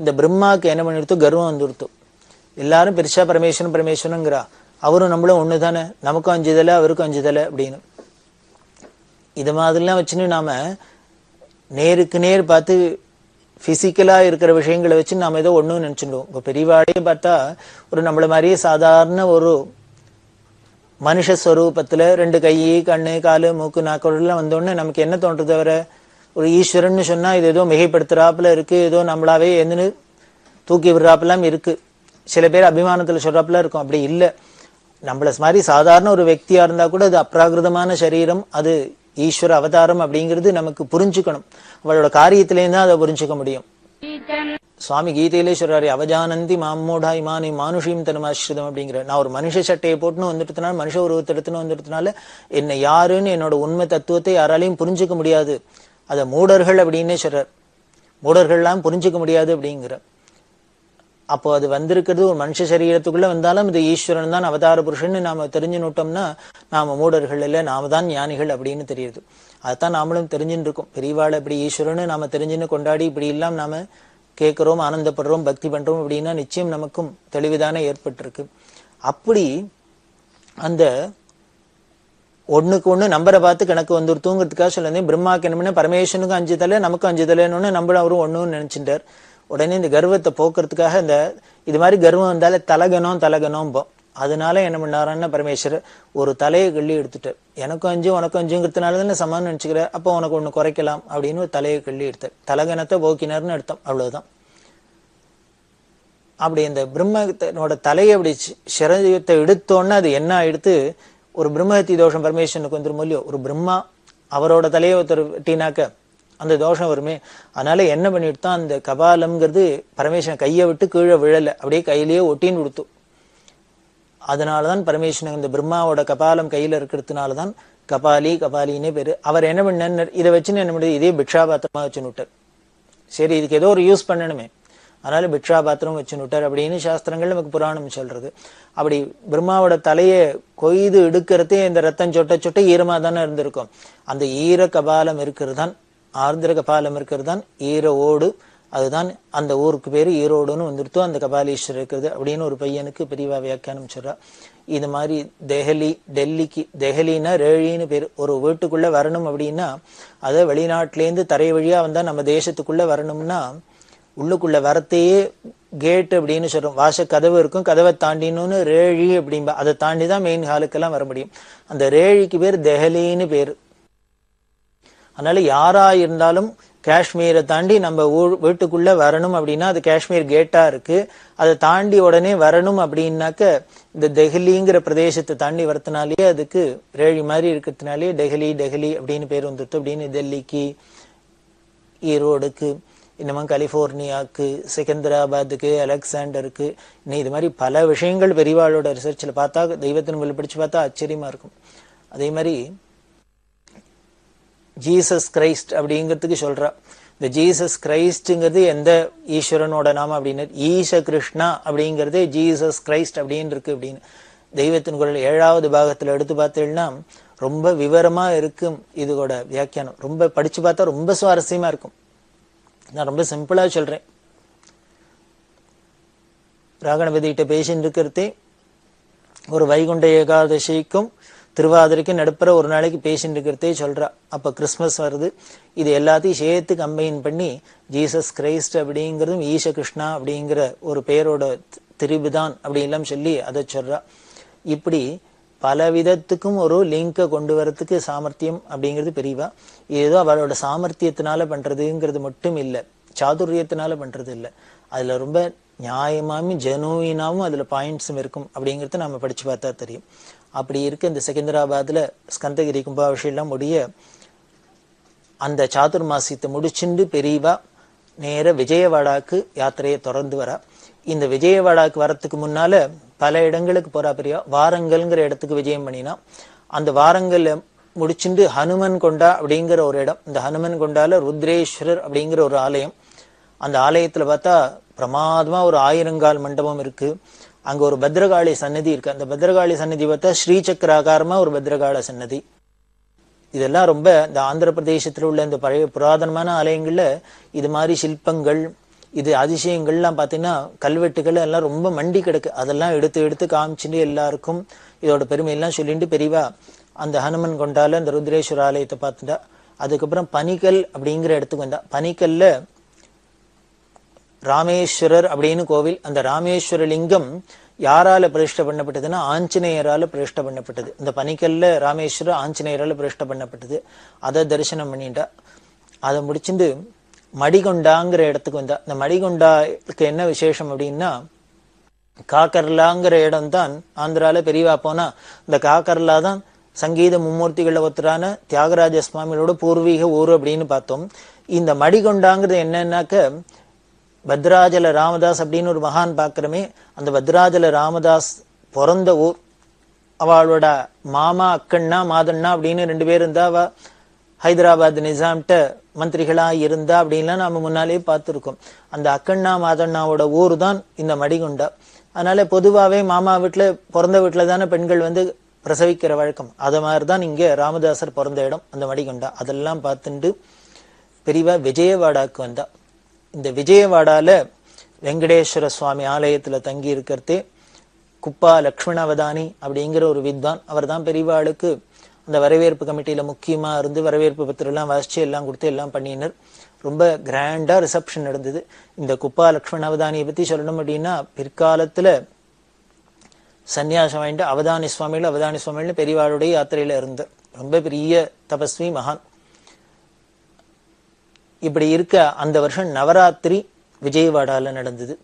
இந்த பிரம்மாக்கு என்ன பண்ணிடுத்தோ, கர்வம் வந்துடுத்தோம். எல்லாரும் பெருசா பரமேஸ்வரனுங்கிறா, அவரும் நம்மளும் ஒண்ணு தானே, நமக்கும் 5 தலை அவருக்கும் 5 தலை அப்படின்னு. இது மாதிரிலாம் வச்சுன்னு நாம நேருக்கு நேர் பார்த்து பிசிக்கலா இருக்கிற விஷயங்களை வச்சு நாம ஏதோ ஒண்ணும் நினைச்சுடுவோம். இப்ப பெரியவாடையே பார்த்தா ஒரு நம்மள மாதிரியே சாதாரண ஒரு மனுஷ ஸ்வரூபத்துல 2 கை, கண்ணு, காலு, மூக்கு, நாக்கெல்லாம் வந்தோடனே நமக்கு என்ன தோன்றது, வர ஒரு ஈஸ்வரன் சொன்னா இது ஏதோ மிகைப்படுத்துறாப்புல இருக்கு, ஏதோ நம்மளாவே எதுன்னு தூக்கி விடுறாப்பெல்லாம் இருக்கு. சில பேர் அபிமானத்துல சொல்றாப்புல இருக்கும். அப்படி இல்லை. நம்மள மாதிரி சாதாரண ஒரு వ్యక్తిயா இருந்தா கூட அது அப்ராகிருதமான சரீரம், அது ஈஸ்வர அவதாரம் அப்படிங்கிறது நமக்கு புரிஞ்சுக்கணும். அவளோட காரியத்திலேருந்து தான் அதை புரிஞ்சுக்க முடியும். சுவாமி கீதையிலே சொல்றாரு, அவஜானந்தி மாமூடா இமானி மானுஷியும் தனுமாஸ்ரிதம் அப்படிங்கிற. நான் ஒரு மனுஷ சட்டையை போட்டுன்னு வந்துட்டதுனால, மனுஷ உருவத்தை எடுத்துன்னு வந்துட்டதுனால என்ன யாருன்னு என்னோட உண்மை தத்துவத்தை யாராலையும் புரிஞ்சுக்க முடியாது. அதை மூடர்கள் அப்படின்னே சொல்றார். மூடர்கள்லாம் புரிஞ்சுக்க முடியாது அப்படிங்கிற. அப்போ அது வந்திருக்கிறது ஒரு மனுஷ சரீரத்துக்குள்ள வந்தாலும் இது ஈஸ்வரன் தான் அவதார புருஷன்னு நாம தெரிஞ்சுனுட்டோம்னா நாம மூடர்கள் இல்லை, நாம தான் ஞானிகள் அப்படின்னு தெரியுது. அதைத்தான் நாமளும் தெரிஞ்சுட்டு இருக்கோம். பெரியவாள் இப்படி ஈஸ்வரன்னு நாம தெரிஞ்சுன்னு கொண்டாடி இப்படி எல்லாம் நாம கேட்கிறோம், ஆனந்தப்படுறோம், பக்தி பண்றோம் அப்படின்னா நிச்சயம் நமக்கும் தெளிவுதானே ஏற்பட்டிருக்கு. அப்படி அந்த ஒண்ணுக்கு ஒண்ணு நம்பரை பார்த்து கணக்கு வந்துருத்துங்கிறதுக்காக சொல்லேன். பிரம்மாக்கு என்ன பண்ண, பரமேஸ்வரனுக்கும் 5 தலை நமக்கும் 5 தலைன்னு நம்மளும் அவரும் ஒண்ணுன்னு நினைச்சுட்டார். உடனே இந்த கர்வத்தை போக்குறதுக்காக இந்த இது மாதிரி கர்வம் வந்தாலே தலகனம் போ. அதனால என்ன பண்ணாரான்னா பரமேஸ்வரர் ஒரு தலையை கிள்ளி எடுத்துட்டார். எனக்கும் 5 உனக்கும் 5ங்கிறதுனால தானே சமான்னு நினைச்சுக்கிற, அப்போ உனக்கு ஒண்ணு குறைக்கலாம் அப்படின்னு ஒரு தலையை கிள்ளி எடுத்தார். தலகனத்தை போக்கினார்னு அர்த்தம், அவ்வளவுதான். அப்படி இந்த பிரம்மனோட தலையை அப்படி சிரத்தை எடுத்தோன்னு அது என்ன எடுத்து ஒரு பிரம்மஹத்தி தோஷம் பரமேஸ்வரனுக்கு வந்துரும் இல்லையோ. ஒரு பிரம்மா அவரோட தலையை ஒருத்தர் வெட்டினாக்க அந்த தோஷம் வருமே. அதனால என்ன பண்ணிவிட்டான், அந்த கபாலம்ங்கிறது பரமேஸ்வரன் கையை விட்டு கீழே விழல, அப்படியே கையிலேயே ஒட்டின்னு கொடுத்து. அதனாலதான் பரமேஸ்வரன் இந்த பிரம்மாவோட கபாலம் கையில இருக்கிறதுனாலதான் கபாலின்னே பேரு. அவர் என்ன பண்ண, இதை வச்சுன்னு என்ன பண்ணுது, இதே பிக்ஷாபாத்திரமா வச்சுன்னு விட்டார். சரி, இதுக்கு ஏதோ ஒரு யூஸ் பண்ணணுமே, அதனால பிக்ஷாபாத்திரம் வச்சுன்னு விட்டார் அப்படின்னு சாஸ்திரங்கள் நமக்கு புராணம் சொல்றது. அப்படி பிரம்மாவோட தலையை கொய்து எடுக்கிறதே இந்த ரத்தம் சொட்ட ஈரமா தானே இருந்திருக்கும். அந்த ஈர கபாலம் இருக்கிறது தான், ஆர்திர கபாலம் இருக்கிறது தான் ஈர ஓடு. அதுதான் அந்த ஊருக்கு பேரு ஈரோடுன்னு வந்துருத்தோ, அந்த கபாலீஸ்வரர் இருக்கிறது அப்படின்னு ஒரு பையனுக்கு பெரியவா வியாக்கியானம் சொல்றா. இது மாதிரி டெல்லின்னா ரேழின்னு பேரு. ஒரு வீட்டுக்குள்ள வரணும் அப்படின்னா, அதை வெளிநாட்டிலேருந்து தரை வழியா வந்தா நம்ம தேசத்துக்குள்ள வரணும்னா உள்ளுக்குள்ள வரத்தையே கேட் அப்படின்னு சொல்றோம். வாச கதவு இருக்கும், கதவை தாண்டினு ரேழி அப்படின்பா. அதை தாண்டிதான் மெயின் ஹாலுக்கெல்லாம் வர முடியும். அந்த ரேழிக்கு பேர் டெஹலின்னு பேரு. அதனால யாரா இருந்தாலும் காஷ்மீரை தாண்டி நம்ம வீட்டுக்குள்ள வரணும் அப்படின்னா அது காஷ்மீர் கேட்டா இருக்கு. அதை தாண்டி உடனே வரணும் அப்படின்னாக்க இந்த டெஹலிங்கிற பிரதேசத்தை தாண்டி வரத்தினாலேயே அதுக்கு ரேழி மாதிரி இருக்கிறதுனாலே டெஹலி அப்படின்னு பேர் வந்துட்டு. அப்படின்னு டெல்லிக்கு, ஈரோடுக்கு, இன்னமும் கலிபோர்னியாவுக்கு, செகந்திராபாத்துக்கு, அலெக்சாண்டருக்கு, இன்னும் இது மாதிரி பல விஷயங்கள் பெரியவாளோட ரிசர்ச்சில் பார்த்தா, தெய்வத்தின் மேல படிச்சு பார்த்தா ஆச்சரியமா இருக்கும். அதே மாதிரி ஜீசஸ் கிரைஸ்ட் அப்படிங்கிறதுக்கு சொல்றா. இந்த ஜீசஸ் கிரைஸ்ட்ங்கிறது எந்த ஈஸ்வரனோட நாம அப்படின்னு, ஈச கிருஷ்ணா அப்படிங்கிறதே ஜீசஸ் கிரைஸ்ட் அப்படின்னு இருக்கு அப்படின்னு. தெய்வத்தின் குரல் 7வது பாகத்துல எடுத்து பார்த்தீங்கன்னா ரொம்ப விவரமா இருக்கும். இதோட வியாக்கியானம் ரொம்ப படிச்சு பார்த்தா ரொம்ப சுவாரஸ்யமா இருக்கும். நான் ரொம்ப சிம்பிளா சொல்றேன். ராகணபதிகிட்ட பேசின்னு இருக்கிறதே ஒரு வைகுண்ட ஏகாதசிக்கும் திருவாதிரைக்கும் நடுப்புற ஒரு நாளைக்கு பேசிட்டு இருக்கிறதே சொல்றா. அப்ப கிறிஸ்மஸ் வருது. இது எல்லாத்தையும் சேர்த்து கம்பைன் பண்ணி ஜீசஸ் கிரைஸ்ட் அப்படிங்கிறதும் ஈச கிருஷ்ணா அப்படிங்கிற ஒரு பெயரோட திரிபுதான் அப்படின்லாம் சொல்லி அதை சொல்றா. இப்படி பல விதத்துக்கும் ஒரு லிங்கை கொண்டு வரத்துக்கு சாமர்த்தியம் அப்படிங்கிறது பெரியவா. ஏதோ அவளோட சாமர்த்தியத்தினால பண்றதுங்கிறது மட்டும் இல்லை, சாதுரியத்தினால பண்றது இல்லை. அதுல ரொம்ப நியாயமாவும் ஜெனுவினாவும் அதுல பாயிண்ட்ஸும் இருக்கும் அப்படிங்கறத நம்ம படிச்சு பார்த்தா தெரியும். அப்படி இருக்க இந்த செகந்திராபாத்ல ஸ்கந்தகிரி கும்பாபிஷேகம் முடிய அந்த சாதுர்மாசியத்தை முடிச்சுண்டு பெரியவா நேர விஜயவாடாக்கு யாத்திரையை தொடர்ந்து வரா. இந்த விஜயவாடாக்கு வரத்துக்கு முன்னால பல இடங்களுக்கு போறா பெரியவா. வாரங்கல்ங்கிற இடத்துக்கு விஜயம் பண்ணினா அந்த வாரங்கல்ல முடிச்சுண்டு ஹனுமன் கொண்டா அப்படிங்கிற ஒரு இடம். இந்த ஹனுமன் கொண்டால ருத்ரேஸ்வரர் அப்படிங்கிற ஒரு ஆலயம். அந்த ஆலயத்துல பார்த்தா பிரமாதமா ஒரு 1000 மண்டபம் இருக்கு. அங்க ஒரு பத்ரகாளி சன்னதி இருக்கு. அந்த பத்ரகாளி சன்னதி பார்த்தா ஸ்ரீசக்கராகாரமா ஒரு பத்ரகாள சன்னதி. இதெல்லாம் ரொம்ப இந்த ஆந்திர பிரதேசத்துல உள்ள இந்த பழைய புராதனமான ஆலயங்கள்ல இது மாதிரி சிற்பங்கள், இது அதிசயங்கள்லாம் பார்த்தீங்கன்னா கல்வெட்டுகள் எல்லாம் ரொம்ப மண்டி கிடக்கு. அதெல்லாம் எடுத்து எடுத்து காமிச்சுட்டு எல்லாருக்கும் இதோட பெருமையெல்லாம் சொல்லிட்டு பெரியவா அந்த ஹனுமன் கொண்டால அந்த ருத்ரேஸ்வர ஆலயத்தை பார்த்துட்டா. அதுக்கப்புறம் பனிக்கல் அப்படிங்கிற இடத்துக்கு வந்தா. பனிக்கல்ல ராமேஸ்வரர் அப்படின்னு கோவில். அந்த ராமேஸ்வர லிங்கம் யாரால பிரதிஷ்டை பண்ணப்பட்டதுன்னா ஆஞ்சநேயரால பிரதிஷ்டை பண்ணப்பட்டது. இந்த பனிக்கல்ல ராமேஸ்வரர் ஆஞ்சநேயரால பிரதிஷ்டை பண்ணப்பட்டது. அதை தரிசனம் பண்ணிட்டா. அதை முடிச்சுட்டு மடிகொண்டாங்கிற இடத்துக்கு வந்தா. இந்த மடிகொண்டாக்கு என்ன விசேஷம் அப்படின்னா, காக்கர்லாங்கிற இடம் தான் ஆந்திரால பெரியவா போனா இந்த காக்கர்லா தான் சங்கீத மும்மூர்த்திகள்ல ஒருத்தரான தியாகராஜ சுவாமியோட பூர்வீக ஊர் அப்படின்னு பார்த்தோம். இந்த மடிகொண்டாங்கிறது என்னன்னாக்க பத்ராஜல ராமதாஸ் அப்படின்னு ஒரு மகான் பார்க்கிறமே, அந்த பத்ராஜல ராமதாஸ் பிறந்த ஊர். அவளோட மாமா அக்கண்ணா மாதண்ணா அப்படின்னு 2 பேர் இருந்தா. அவ ஹைதராபாத் நிசாம்கிட்ட மந்திரிகளா இருந்தா அப்படின்லாம் நாம முன்னாலே பார்த்துருக்கோம். அந்த அக்கண்ணா மாதண்ணாவோட ஊர் தான் இந்த மடிகுண்டா. அதனால பொதுவாவே மாமா வீட்டுல பிறந்த வீட்டுல தானே பெண்கள் வந்து பிரசவிக்கிற வழக்கம். அது மாதிரிதான் இங்க ராமதாசர் பிறந்த இடம் அந்த மடிகுண்டா. அதெல்லாம் பார்த்துட்டு பெரியவா விஜயவாடாக்கு வந்தா. இந்த விஜயவாடால வெங்கடேஸ்வர சுவாமி ஆலயத்துல தங்கி இருக்கிறதே குப்பா லக்ஷ்மணவதானி அப்படிங்கிற ஒரு வித்வான். அவர் தான் பெரியவாளுக்கு அந்த வரவேற்பு கமிட்டியில முக்கியமா இருந்து வரவேற்பு பத்திரம் எல்லாம் வாசிச்சு எல்லாம் கொடுத்து எல்லாம் பண்ணினர். ரொம்ப கிராண்டா ரிசப்ஷன் நடந்தது. இந்த குப்பா லக்ஷ்மணவதானியை பத்தி சொல்லணும் அப்படின்னா, பிற்காலத்துல சன்னியாசம் வாங்கிட்டு அவதானி சுவாமிகள் பெரியவாளுடைய யாத்திரையில இருந்த ரொம்ப பெரிய தபஸ்வி மகான். இப்படி இருக்க அந்த வருஷம் நவராத்திரி விஜயவாடால நடந்தது.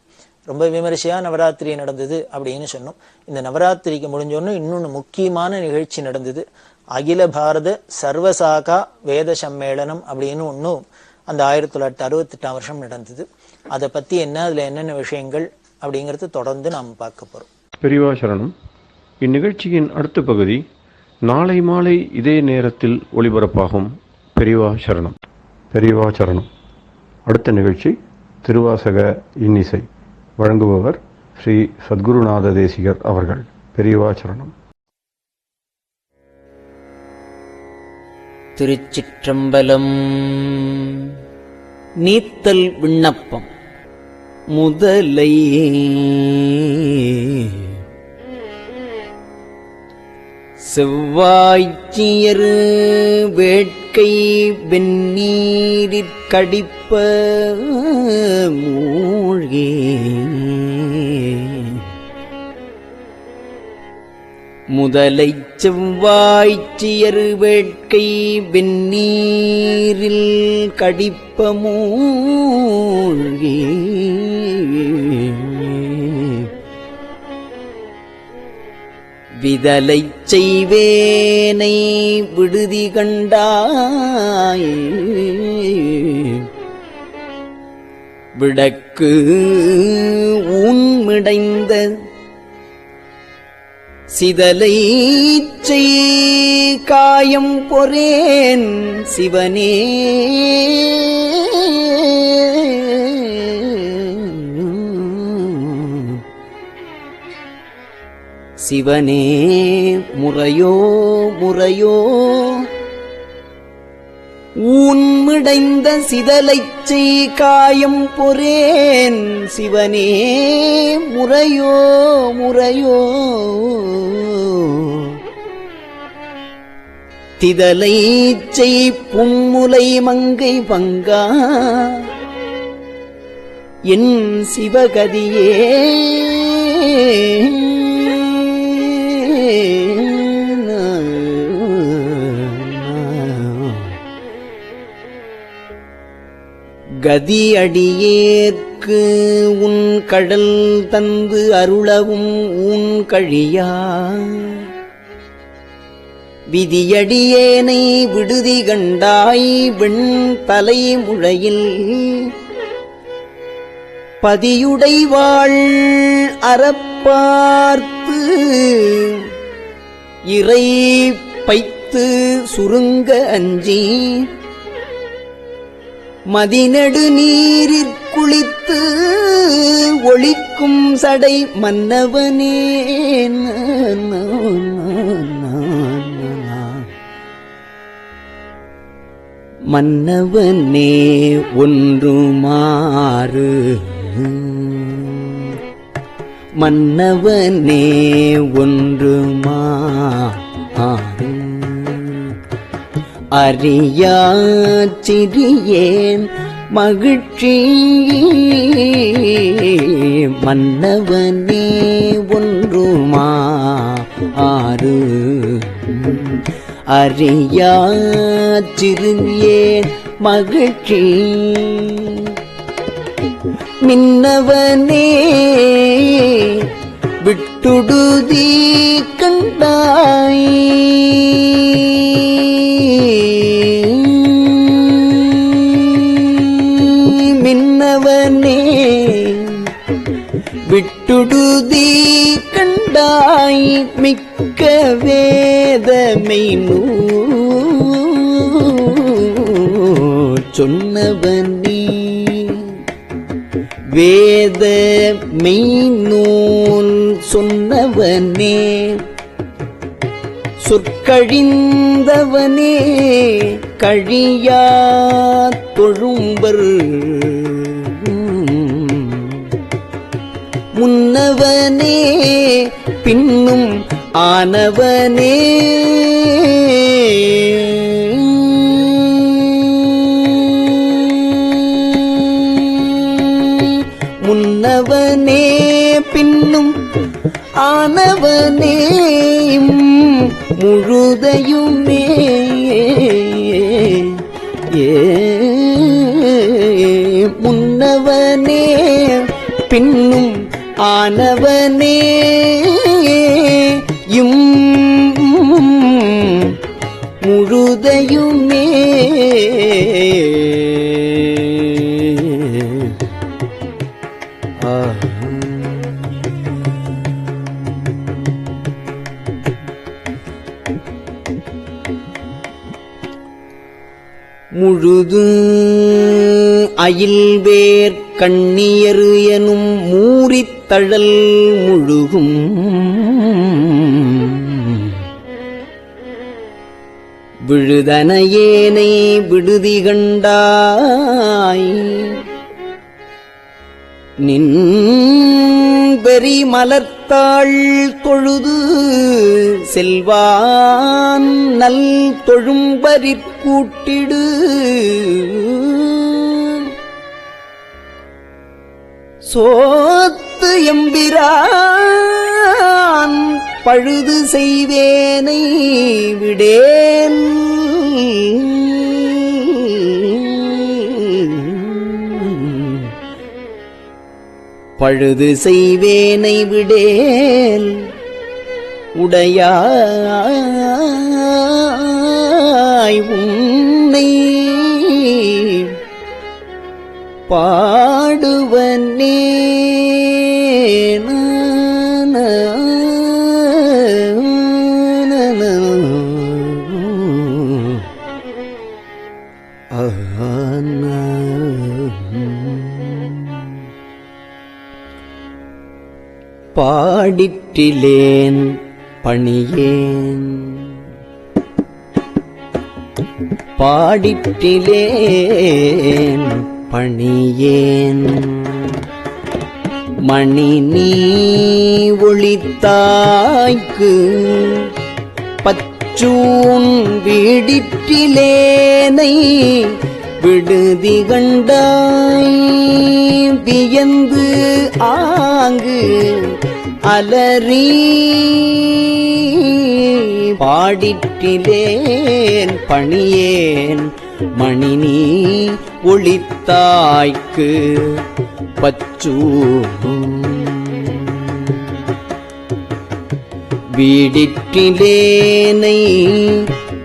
ரொம்ப விமரிசையா நவராத்திரி நடந்தது அப்படின்னு சொன்னோம். இந்த நவராத்திரிக்கு முடிஞ்சோன்னு இன்னொன்னு முக்கியமான நிகழ்ச்சி நடந்தது. அகில பாரத சர்வசாகா வேத சம்மேளனம் அப்படின்னு ஒன்னும் அந்த 1968 வருஷம் நடந்தது. அதை பத்தி என்ன, அதுல என்னென்ன விஷயங்கள் அப்படிங்கறது தொடர்ந்து நாம் பார்க்க போறோம். பெரியவா சரணம். இந்நிகழ்ச்சியின் அடுத்த பகுதி நாளை மாலை இதே நேரத்தில் ஒளிபரப்பாகும். பெரியவா சரணம். பெரியவா சரணம். அடுத்த நிகழ்ச்சி திருவாசக இன்னிசை. வழங்குபவர் ஸ்ரீ சத்குருநாத தேசிகர் அவர்கள். பெரியவா சரணம். திருச்சிற்றம்பலம். நீத்தல் விண்ணப்பம். முதலை செவ்வாய்ச்சியரு வேட்கை வெந்நீரிற்கடிப்ப மூழ்கி முதலை செவ்வாய்ச்சியரு வேட்கை வெந்நீரில் கடிப்ப மூழ்கி விதலை செய்வேனை விடுதி கண்டாய் விடக்கு ஊன்மிடைந்த சிதலை செய் காயம் பொறேன் சிவனே சிவனே முறையோ முறையோ ஊன்மிடைந்த சிதலைச் செய் காயம் பொறேன் சிவனே முறையோ முறையோ திதலைச் செய் புன்முலை மங்கை பங்கா என் சிவகதியே கதியடியேற்கு உன் கடல் தந்து அருளவும் உன் கழியா விதியடியேனை விடுதி கண்டாய் வெண் தலைமுழையில் பதியுடைவாள் அறப்பார்த்து இறை பைத்து சுருங்க அஞ்சி மதிநெடு நீரிற் குளித்து ஒளிக்கும் சடை மன்னவனே மன்னவனே ஒன்றுமாறு மன்னவனே ஒன்றுமாறு அறியாச்சிறியேன் மகிழ்ச்சி மன்னவனே ஒன்றுமாறு அறியாச்சிறியேன் மகிழ்ச்சி மின்னவனே விட்டுடுதி கண்டாய் மின்னவனே விட்டுடுதி கண்டாய் மிக்க வேதமை சொன்னவனே வேத மெய்நூல் சொன்னவனே சொற்கழிந்தவனே கழியா தொழும்பர் முன்னவனே பின்னும் ஆனவனே முன்னவனே பின்னும் ஆனவனே முழுதையுமே முன்னவனே பின்னும் ஆனவனே முழுதையுமே முழுது அயில்வேர் கண்ணியரு எனும் மூரித்தழல் முழுகும் விழுதனையேனை விடுதி கண்டாய் நின் பெரி மலர்த்தாள் தொழுது செல்வான் நல் தொழும்பரிற்கூட்டிடு சோத்து எம்பிரான் பழுது செய்வேனை விடேன் பழுது செய்வேனை விடேல் உடையாய் உன்னை பாடுவனே பாடிற்றிலேன் பணியேன் பாடிற்றிலேன் பணியேன். மணி நீ ஒளித்தாய்க்கு பச்சூன் வீடிற்றிலேனை விடுதி கண்டாய் வியந்து ஆங்கு அலறி பாடிற்றிலேன் பணியேன். மணி நீ ஒளித்தாய்க்கு பச்சூ வீடிற்றிலேனை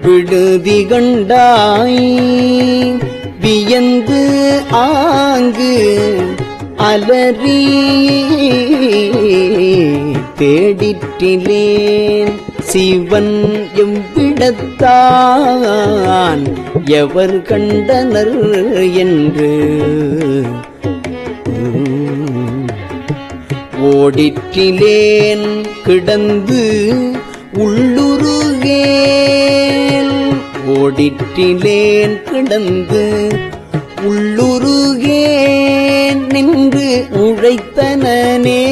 விடுதி கண்டாய் வியந்து ஆங்கு அலறி தேடிற்றிலேன். சிவன் எவ்விடத்தான் எவர் கண்டனர் என்று ஓடிற்றிலேன் கிடந்து உள்ளுருகேன். ஓடிற்றிலேன் கிடந்து உள்ளுருகேன் நின்று உழைத்தனனே.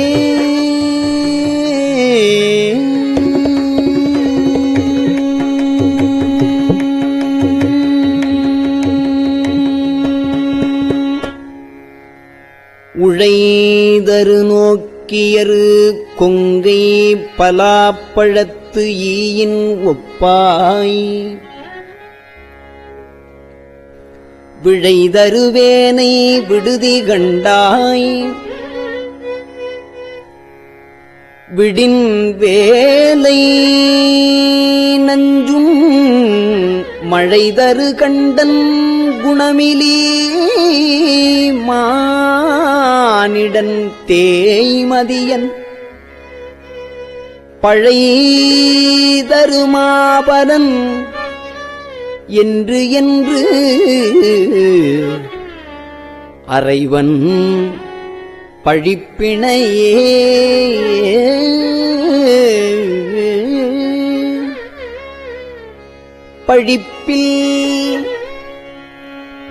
உழைதரு நோக்கியரு கொங்கை பலாப்பழத்து ஈயின் ஒப்பாய் விழைதருவேனை விடுதி கண்டாய். விடின் வேலை நஞ்சும் மழைதரு கண்டன் குணமிலி மானிடன் தேய்மதியன் பழைதருமாபரன் என்று என்று அறைவன் பழிப்பிணையே. பழிப்பில்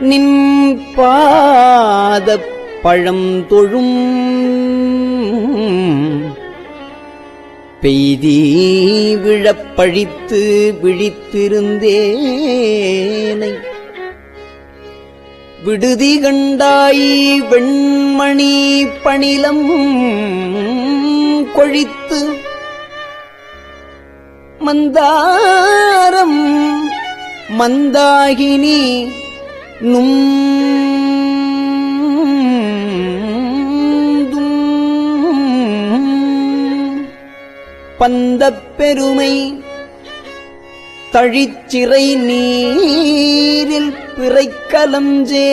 நின் பாதப் பழம் தொழும் பெய்தி விழப்பழித்து விழித்திருந்தேனை. விடுதி கண்டாய் வெண்மணி பணிலம் கொழித்து மந்தாரம் மந்தாகினி நும் பந்தப் பெருமை தழிச்சிறை நீரில் பிறைக்கலஞ்சே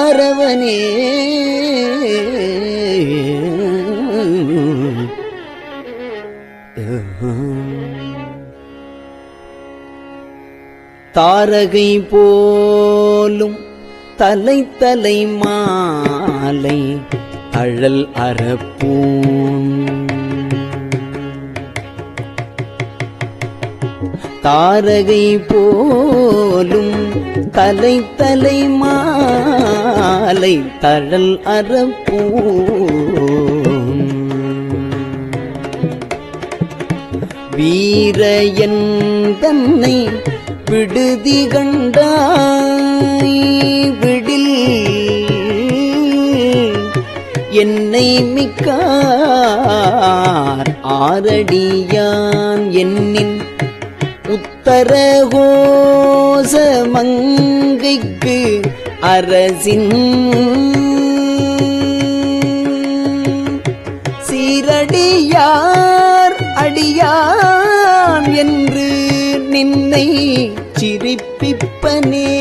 தருதாரவனே. தாரகை போலும் தலை தலை மாலை அழல் அறப்பூன். தாரகை போலும் தலை தலை மாலை தழல் அறப்பூன். வீரயன் தன்னை விடுதி கண்டாய் விடில் என்னை மிக்கார் ஆரடியான் என்னின் உத்தரகோச மங்கைக்கு அரசின் சீரடியார் அடியான் என்று நின்னை சிரிப்பிப்பனே.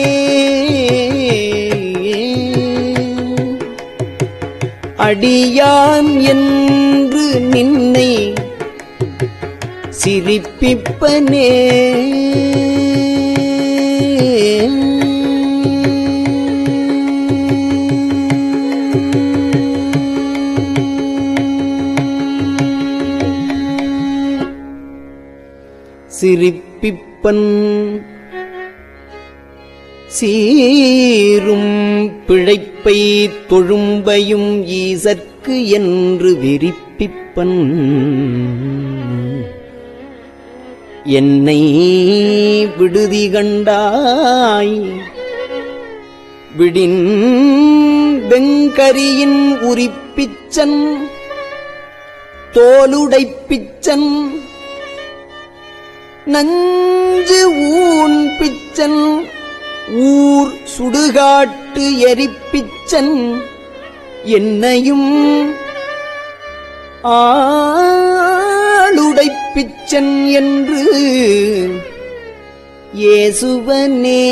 அடியான் என்று நின்னை சிரிப்பிப்பனே. சிரிப்பிப்பன் சீரும் பிழைப்பை தொழும்பையும் ஈசற்கு என்று விரிப்பிப்பன் என்னை விடுதி கண்டாய் விடின் வெங்கரியின் உரிப்பிச்சன் தோலுடைப்பிச்சன் நஞ்சு ஊன் பிச்சன் ஊர் சுடுகாட்டு எரிப்பிச்சன் என்னையும் ஆளுடைப்பிச்சன் என்று இயேசுவனே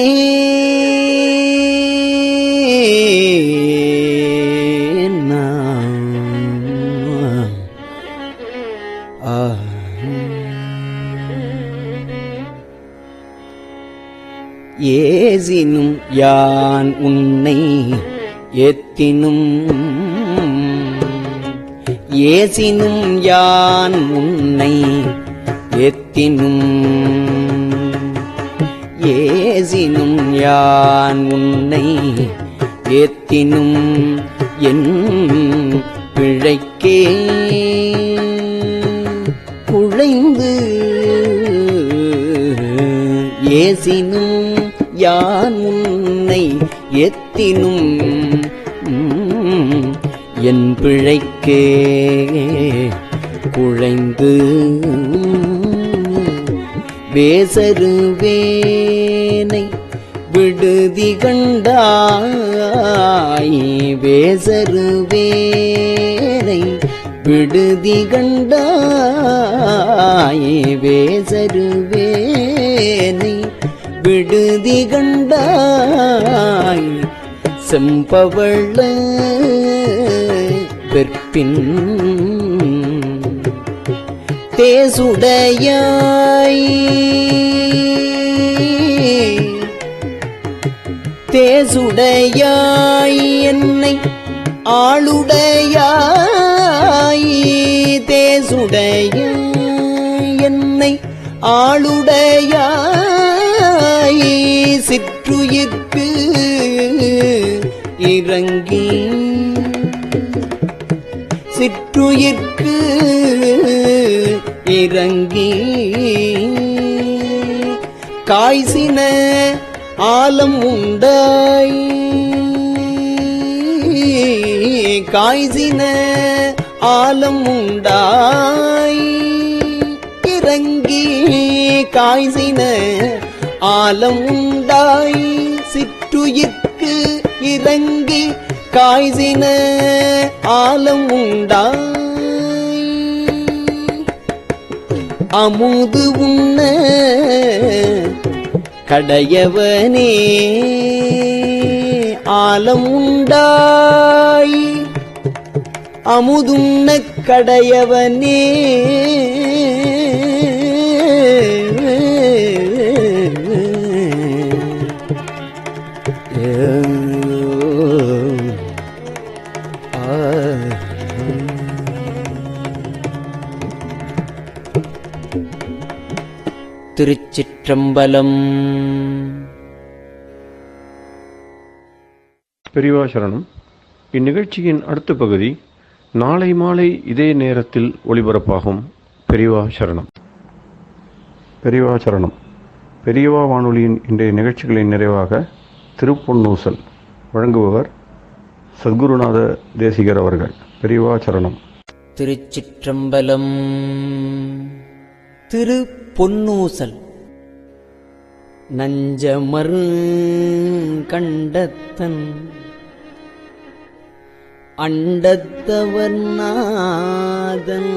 ஏசினும் யான் உன்னை ஏத்தினும் ஏசினும் யான் உன்னை ஏத்தினும் ஏசினும் யான் உன்னை ஏத்தினும் என் பிழைக்கே குழைந்து ஏசினும் யான் உன்னை ஏத்தினும் என் பிழைக்கே குழைந்து வேசருவேனை விடுதி கண்டாய் வேசருவேனை விடுதி கண்டாய் வேசருவேனை விடுதி கண்டாய் செம்பவள வெற்பின் தேசுடையாய் தேசுடையாய் என்னை ஆளுடையாய் தேசுடையாய் என்னை ஆளுடையாய் சிற்றுயிர்க்கு இறங்கி சிற்றுயிர்க்கு இறங்கி காய்சின ஆலம் உண்டாய் காய்சின ஆலம் உண்டாய் இறங்கி காய்சின ஆலம் உண்டாய் சிற்றுயிர்க்கு இறங்கி காய்சின ஆலம் உண்டாய் அமுது உண்ண கடையவனே ஆலம் உண்டாய் அமுதுண்ண கடையவனே திருச்சிற்றம்பலம். பெரியவா சரணம். இந்நிகழ்ச்சியின் அடுத்த பகுதி நாளை மாலை இதே நேரத்தில் ஒளிபரப்பாகும். பெரியவா சரணம். பெரியவா சரணம். பெரியவா வானொலியின் இன்றைய நிகழ்ச்சிகளின் நிறைவாக திருப்பொன்னூசல் வழங்குபவர் சத்குருநாத தேசிகர் அவர்கள். பெரியவா சரணம். திருச்சிற்றம்பலம். திரு பொன்னூசல். நஞ்சமரு கண்டத்தன் அண்டத்தவர் நாதன்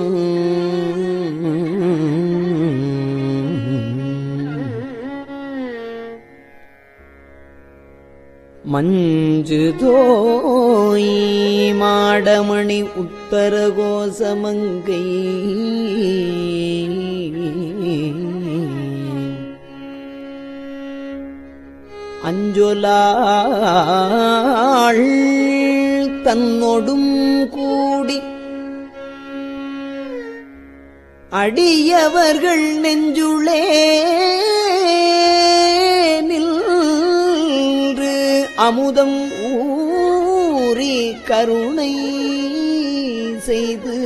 மஞ்சுதோய் மாடமணி உத்தர கோசமங்கை அஞ்சொலாள் தன்னொடும் கூடி அடியவர்கள் நெஞ்சுளே நின்று அமுதம் ஊறி கருணை செய்து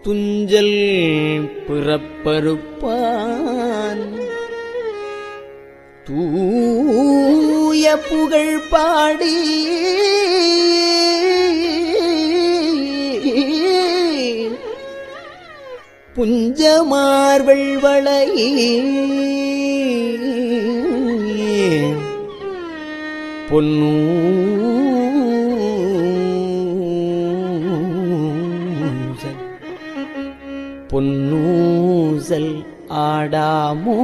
துஞ்சல் பிறப்பறுப்பான் தூய புகழ் பாடி புஞ்சமார்வள் வளை பொன்னூசல் ஆடாமோ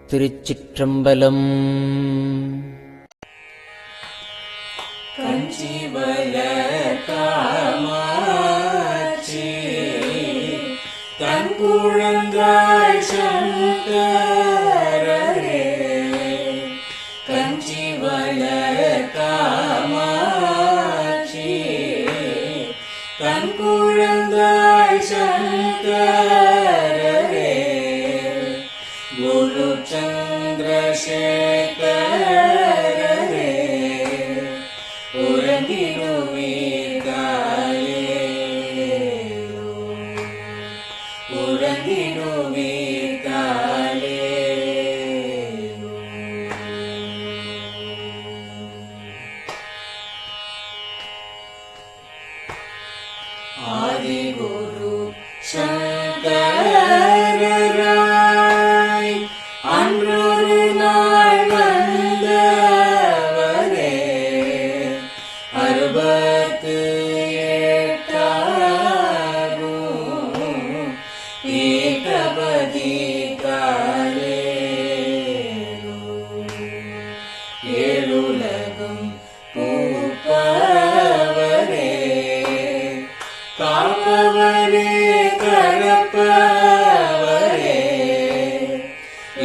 திருச்சிற்றம்பலம். குழந்தாய் சங்கரரே கஞ்சி வளர் காமாட்சி தன் குழந்தாய் சங்கரரே குரு சந்திரசேகரரே ஆதிகுரு சங்கரராய் அன்றொரு நாள் வந்தவரே அறுபத்து எட்டாகும் ஏகபதி காலே ஏழுலகம் பூப்பவரே காப்பவரே கரப்பவரே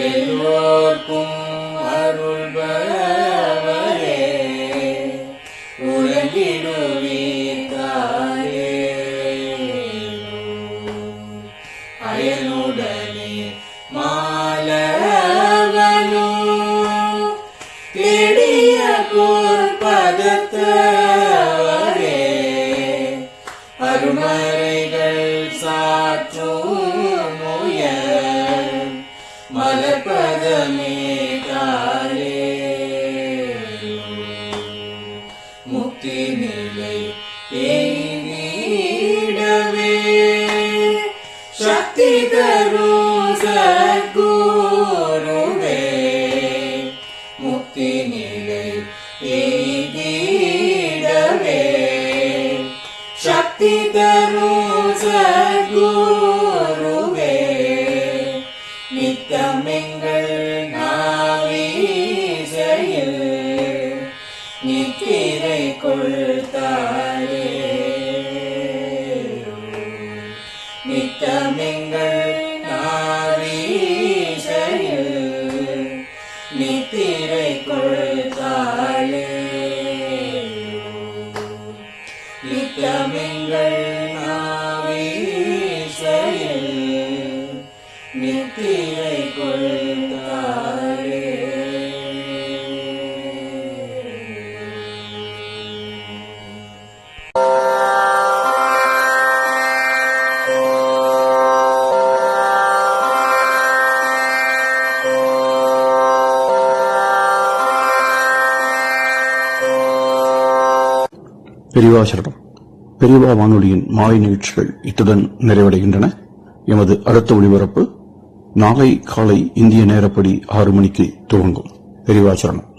எல்லோர்க்கும் அருள்பவரே உலகிடுவீர்காலே அயனுடனே மாலவனோ தேடிய பொற்பதத்தவரே அருமறைகள் சாற்றும் முயல் மலர்பதமே காலே முக்தி நிலை எய்திடவே சக்தி தரும் சத்குருவே முக்தி நிலை எய்திடவே சக்தி தரும் சத்குருவே நித்தமெங்கள் நாவீசையில் நித்திரை கொள்தாயே நித்தமெங்கள் நாவீசையில் நித்திரை கொள்தாயே நித்தமெங்கள் நாவீசையில் நித்திரை கொள்தாயே. பெரியவா சரணம். பெரியவா வானொலியின் மாலை நிகழ்ச்சிகள் இத்துடன் நிறைவடைகின்றன. எமது அடுத்த ஒளிபரப்பு நாளை காலை இந்திய நேரப்படி 6 மணிக்கு துவங்கும். பெரியவா சரணம்.